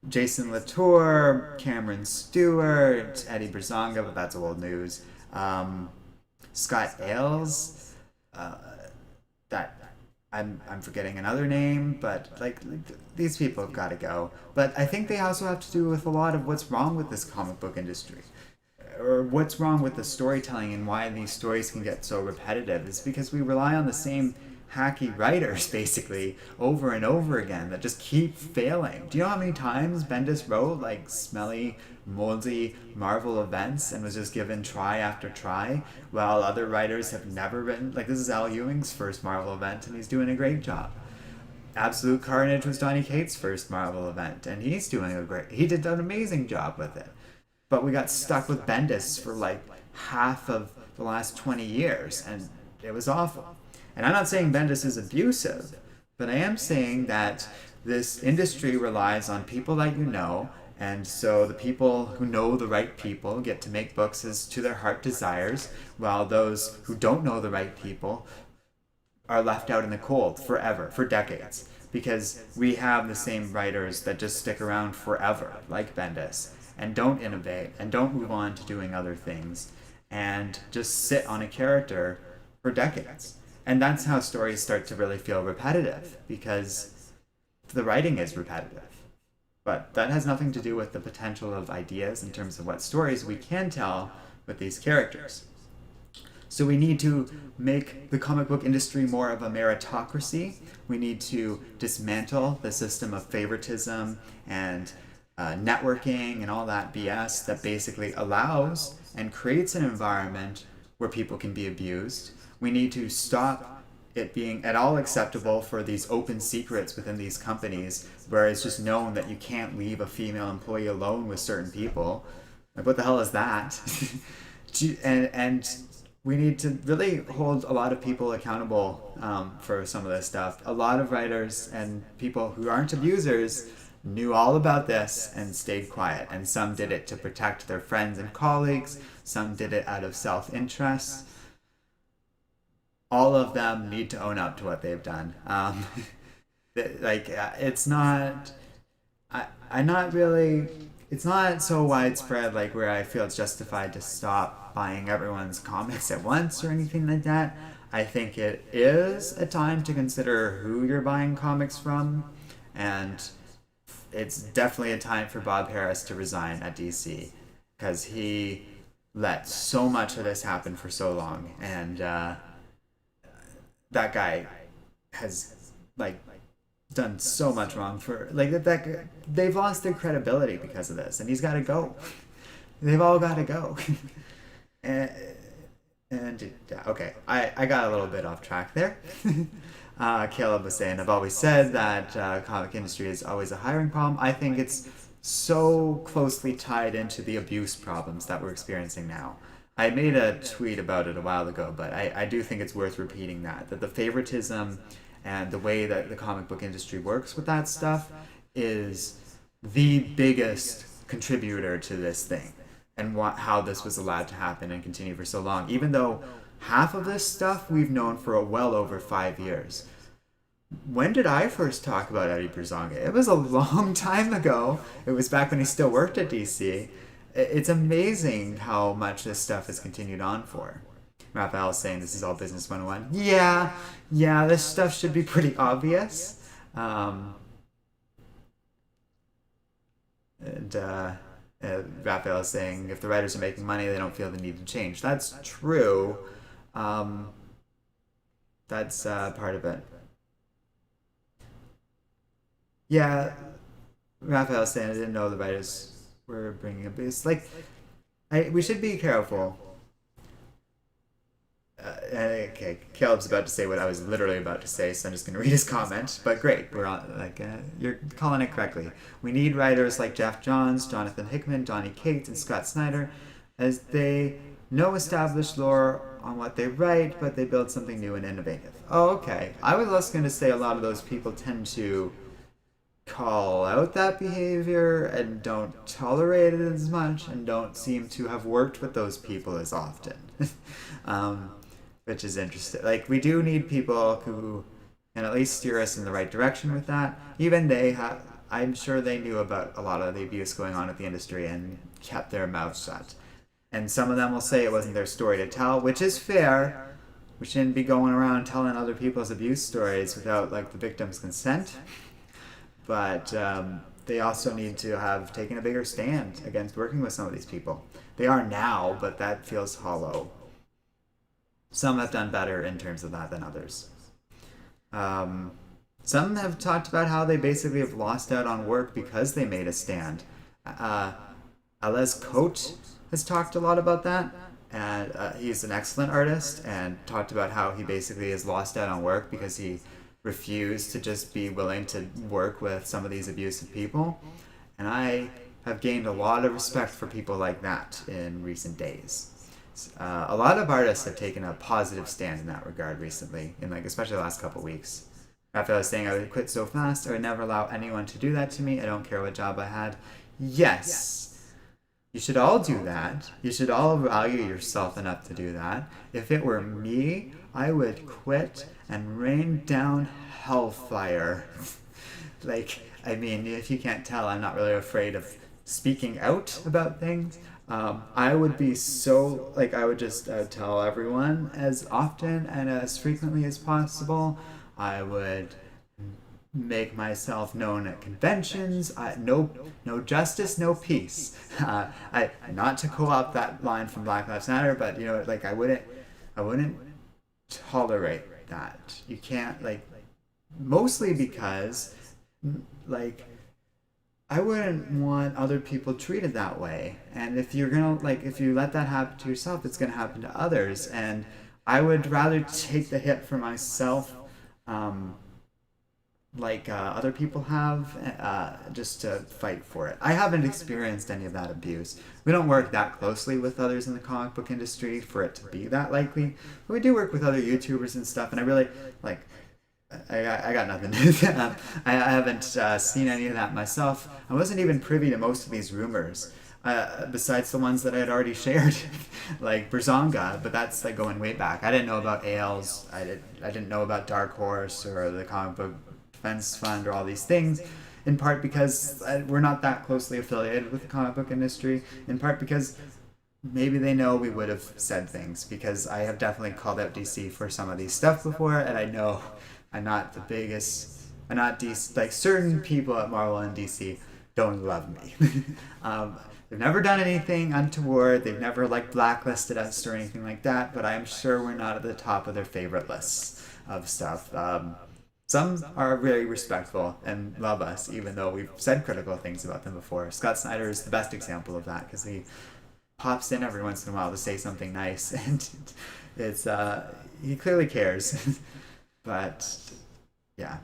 Jason Latour, Cameron Stewart, Eddie Berzonga, but that's old news. Scott Ailes, that I'm forgetting another name, but like these people have got to go. But I think they also have to do with a lot of what's wrong with this comic book industry, or what's wrong with the storytelling and why these stories can get so repetitive. Is because we rely on the same hacky writers basically over and over again that just keep failing. Do you know how many times Bendis wrote like smelly, moldy Marvel events and was just given try after try, while other writers have never written? Like, this is Al Ewing's first Marvel event and he's doing a great job. Absolute Carnage was Donny Cates' first Marvel event and he did an amazing job with it. But we got stuck with Bendis for like half of the last 20 years and it was awful. And I'm not saying Bendis is abusive, but I am saying that this industry relies on people that you know, and so the people who know the right people get to make books as to their heart desires, while those who don't know the right people are left out in the cold forever, for decades. Because we have the same writers that just stick around forever, like Bendis, and don't innovate, and don't move on to doing other things, and just sit on a character for decades. And that's how stories start to really feel repetitive, because the writing is repetitive. But that has nothing to do with the potential of ideas in terms of what stories we can tell with these characters. So we need to make the comic book industry more of a meritocracy. We need to dismantle the system of favoritism and networking and all that BS that basically allows and creates an environment where people can be abused. We need to stop it being at all acceptable for these open secrets within these companies where it's just known that you can't leave a female employee alone with certain people. Like, what the hell is that? and we need to really hold a lot of people accountable for some of this stuff. A lot of writers and people who aren't abusers knew all about this and stayed quiet. And some did it to protect their friends and colleagues. Some did it out of self-interest. All of them need to own up to what they've done. It's not. I'm not really. It's not so widespread, like where I feel it's justified to stop buying everyone's comics at once or anything like that. I think it is a time to consider who you're buying comics from, and it's definitely a time for Bob Harras to resign at DC because he let so much of this happen for so long, and that guy has like done so much wrong for that. They've lost their credibility because of this, and he's got to go. They've all got to go. and yeah, okay, I got a little bit off track there. Caleb was saying, I've always said that comic industry is always a hiring problem. I think it's so closely tied into the abuse problems that we're experiencing now. I made a tweet about it a while ago, but I do think it's worth repeating that the favoritism and the way that the comic book industry works with that stuff is the biggest contributor to this thing and how this was allowed to happen and continue for so long, even though half of this stuff we've known for well over 5 years. When did I first talk about Eddie Berzonga? It was a long time ago. It was back when he still worked at DC. It's amazing how much this stuff has continued on for. Raphael's saying this is all business 101. Yeah, this stuff should be pretty obvious. Raphael is saying if the writers are making money, they don't feel the need to change. That's true. That's part of it. Yeah, Raphael is saying I didn't know the writers were bringing up. It's like we should be careful. Okay, Caleb's about to say what I was literally about to say, so I'm just going to read his comment. But great, we're on. You're calling it correctly. We need writers like Jeff Johns, Jonathan Hickman, Donny Cates, and Scott Snyder, as they know established lore on what they write, but they build something new and innovative. Oh, okay. I was just going to say a lot of those people tend to call out that behavior and don't tolerate it as much and don't seem to have worked with those people as often. Which is interesting. Like, we do need people who can at least steer us in the right direction with that. Even I'm sure they knew about a lot of the abuse going on at the industry and kept their mouths shut. And some of them will say it wasn't their story to tell, which is fair. We shouldn't be going around telling other people's abuse stories without, like, the victim's consent. But they also need to have taken a bigger stand against working with some of these people. They are now, but that feels hollow. Some have done better in terms of that than others. Some have talked about how they basically have lost out on work because they made a stand. Alez Cote has talked a lot about that, and he's an excellent artist and talked about how he basically has lost out on work because he refused to just be willing to work with some of these abusive people. And I have gained a lot of respect for people like that in recent days. A lot of artists have taken a positive stand in that regard recently, in especially the last couple of weeks. Raphael was saying I would quit so fast, I would never allow anyone to do that to me. I don't care what job I had. Yes, you should all do that. You should all value yourself enough to do that. If it were me, I would quit and rain down hellfire. If you can't tell, I'm not really afraid of speaking out about things. I would be so, I would just tell everyone as often and as frequently as possible. I would make myself known at conventions. No justice, no peace. Not to co-opt that line from Black Lives Matter, but I wouldn't tolerate that. You can't, mostly because, I wouldn't want other people treated that way. And if you're gonna, if you let that happen to yourself, it's gonna happen to others. And I would rather take the hit for myself like other people have, just to fight for it. I haven't experienced any of that abuse. We don't work that closely with others in the comic book industry for it to be that likely. But we do work with other YouTubers and stuff, and I really like. I got nothing. I haven't seen any of that myself. I wasn't even privy to most of these rumors, besides the ones that I had already shared, like Berzonga, but that's like going way back. I didn't know about ALs. I didn't know about Dark Horse or the Comic Book Defense Fund or all these things, in part because we're not that closely affiliated with the comic book industry, in part because maybe they know we would have said things, because I have definitely called out DC for some of these stuff before, and I know I'm not the biggest. I'm not DC. Like certain people at Marvel and DC don't love me. They've never done anything untoward. They've never like blacklisted us or anything like that. But I'm sure we're not at the top of their favorite lists of stuff. Some are very respectful and love us, even though we've said critical things about them before. Scott Snyder is the best example of that, because he pops in every once in a while to say something nice, and it's he clearly cares. But yeah,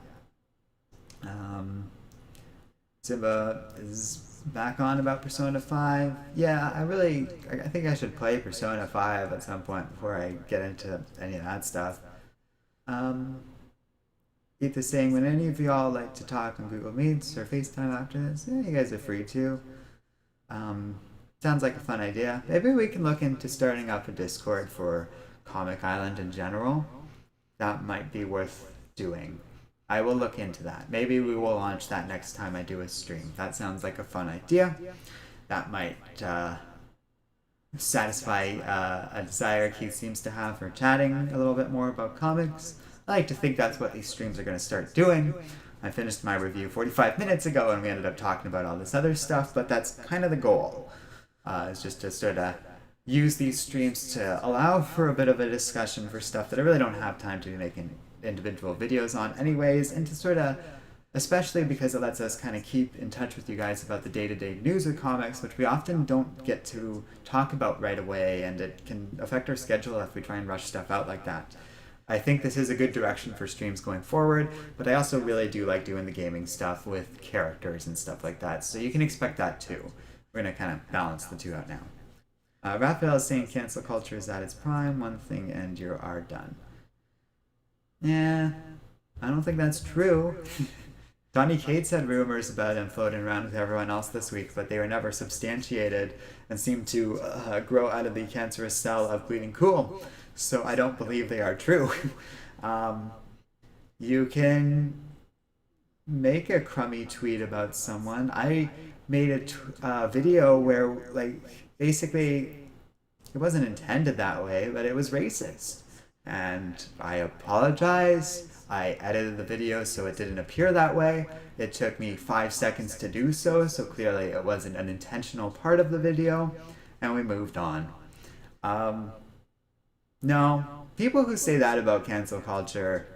Simba is back on about Persona 5. Yeah, I think I should play Persona 5 at some point before I get into any of that stuff. Keith is saying, when any of y'all like to talk on Google Meets or FaceTime after this, yeah, you guys are free to. Sounds like a fun idea. Maybe we can look into starting up a Discord for Comic Island in general. That might be worth doing. I will look into that. Maybe we will launch that next time I do a stream. That sounds like a fun idea. That might satisfy a desire Keith seems to have for chatting a little bit more about comics. I like to think that's what these streams are going to start doing. I finished my review 45 minutes ago and we ended up talking about all this other stuff, but that's kind of the goal. Is just to sort of use these streams to allow for a bit of a discussion for stuff that I really don't have time to be making individual videos on anyways, and to sort of, especially because it lets us kind of keep in touch with you guys about the day-to-day news of comics, which we often don't get to talk about right away, and it can affect our schedule if we try and rush stuff out like that. I think this is a good direction for streams going forward, but I also really do like doing the gaming stuff with characters and stuff like that, so you can expect that too. We're going to kind of balance the two out now. Raphael is saying cancel culture is at its prime, one thing and you are done. Yeah, I don't think that's true. Donny Cates had rumors about him floating around with everyone else this week, but they were never substantiated and seemed to grow out of the cancerous cell of Bleeding Cool. So I don't believe they are true. You can make a crummy tweet about someone. I made a video where, like, basically it wasn't intended that way, but it was racist. And I apologize. I edited the video so it didn't appear that way. It took me 5 seconds to do so, so clearly it wasn't an intentional part of the video, and we moved on. No, people who say that about cancel culture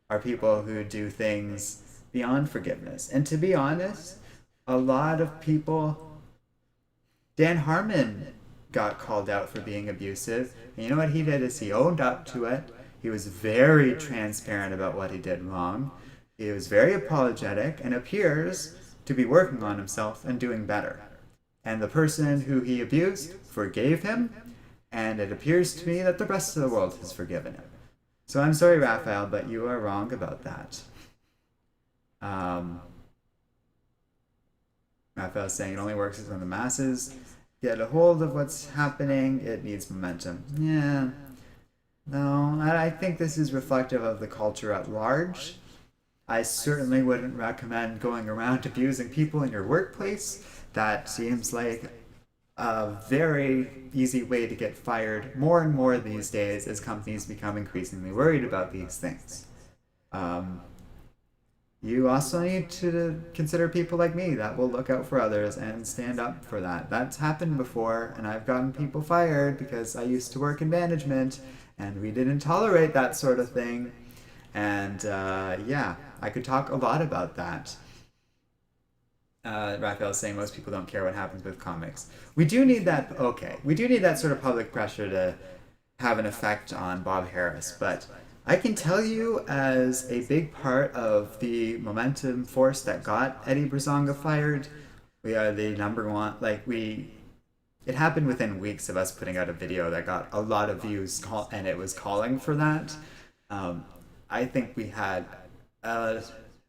are people who do things beyond forgiveness. And to be honest, a lot of people... Dan Harmon got called out for being abusive, and you know what he did is he owned up to it. He was very transparent about what he did wrong. He was very apologetic and appears to be working on himself and doing better. And the person who he abused forgave him, and it appears to me that the rest of the world has forgiven him. So I'm sorry, Raphael, but you are wrong about that. Raphael's saying it only works when the masses get a hold of what's happening. It needs momentum. Yeah. No, I think this is reflective of the culture at large. I certainly wouldn't recommend going around abusing people in your workplace. That seems like a very easy way to get fired more and more these days as companies become increasingly worried about these things. You also need to consider people like me that will look out for others and stand up for that. That's happened before, and I've gotten people fired because I used to work in management, and we didn't tolerate that sort of thing. And yeah, I could talk a lot about that. Raphael's saying most people don't care what happens with comics. We do need that, okay. We do need that sort of public pressure to have an effect on Bob Harris, but I can tell you as a big part of the momentum force that got Eddie Brazonga fired, we are the number one. It happened within weeks of us putting out a video that got a lot of views, and it was calling for that. Um, I think we had a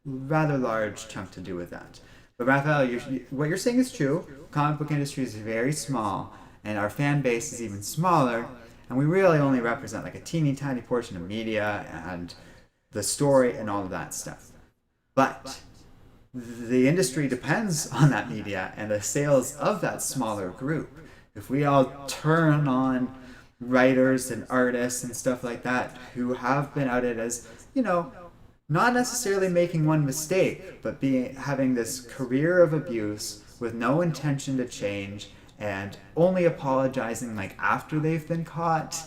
rather large chunk to do with that. But Raphael, what you're saying is true. Comic book industry is very small, and our fan base is even smaller, and we really only represent like a teeny tiny portion of media and the story and all of that stuff. But the industry depends on that media and the sales of that smaller group. If we all turn on writers and artists and stuff like that who have been outed as, not necessarily making one mistake, but having this career of abuse with no intention to change and only apologizing like after they've been caught,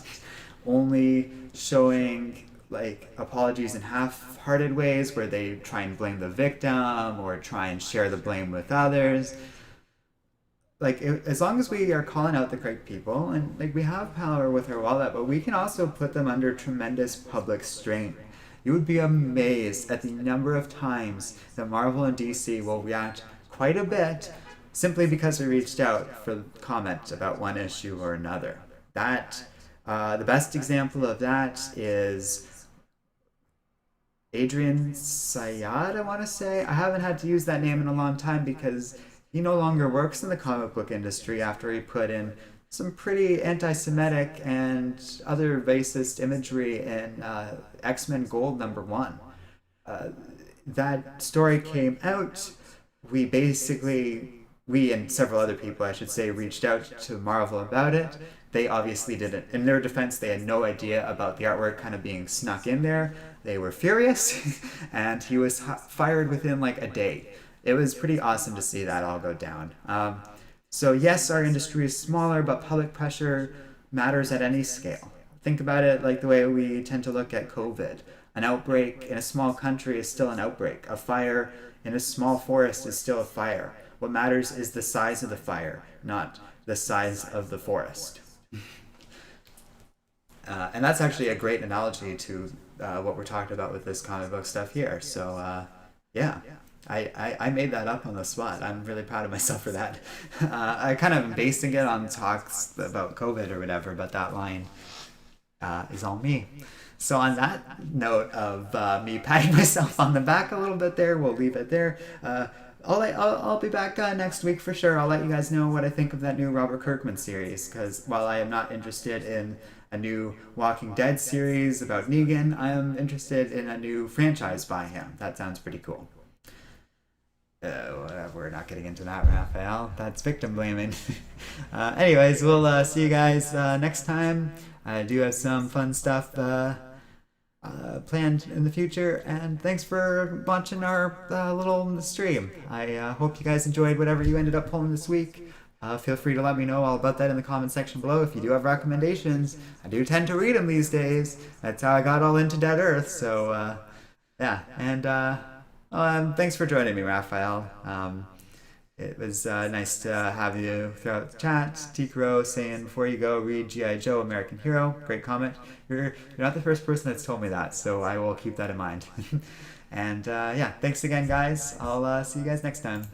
only showing like apologies in half-hearted ways where they try and blame the victim or try and share the blame with others. As long as we are calling out the correct people, and like we have power with our wallet, but we can also put them under tremendous public strain. You would be amazed at the number of times that Marvel and DC will react quite a bit simply because we reached out for comment about one issue or another. The best example of that is Adrian Syed, I want to say. I haven't had to use that name in a long time because he no longer works in the comic book industry after he put in some pretty anti-Semitic and other racist imagery in X-Men Gold #1. That story came out. We and several other people, I should say, reached out to Marvel about it. They obviously didn't. In their defense, they had no idea about the artwork kind of being snuck in there. They were furious, and he was fired within like a day. It was pretty awesome to see that all go down. So yes, our industry is smaller, but public pressure matters at any scale. Think about it like the way we tend to look at COVID. An outbreak in a small country is still an outbreak. A fire in a small forest is still a fire. What matters is the size of the fire, not the size of the forest. And that's actually a great analogy to what we're talking about with this comic book stuff here. So yeah. I made that up on the spot. I'm really proud of myself for that. I kind of am basing it on talks about COVID or whatever, but that line is all me. So on that note of me patting myself on the back a little bit there, we'll leave it there. I'll be back next week for sure. I'll let you guys know what I think of that new Robert Kirkman series, because while I am not interested in a new Walking Dead series about Negan, I am interested in a new franchise by him. That sounds pretty cool. We're not getting into that, Raphael. That's victim blaming. Anyways, we'll see you guys next time. I do have some fun stuff planned in the future, and thanks for watching our little stream. I hope you guys enjoyed whatever you ended up pulling this week. Feel free to let me know all about that in the comment section below. If you do have recommendations, I do tend to read them these days. That's how I got all into Dead Earth. So yeah, and thanks for joining me, Raphael. It was nice to have you throughout the chat. Tikro saying, before you go, read G.I. Joe, American Hero. Great comment. You're not the first person that's told me that, so I will keep that in mind. And yeah, thanks again, guys. I'll see you guys next time.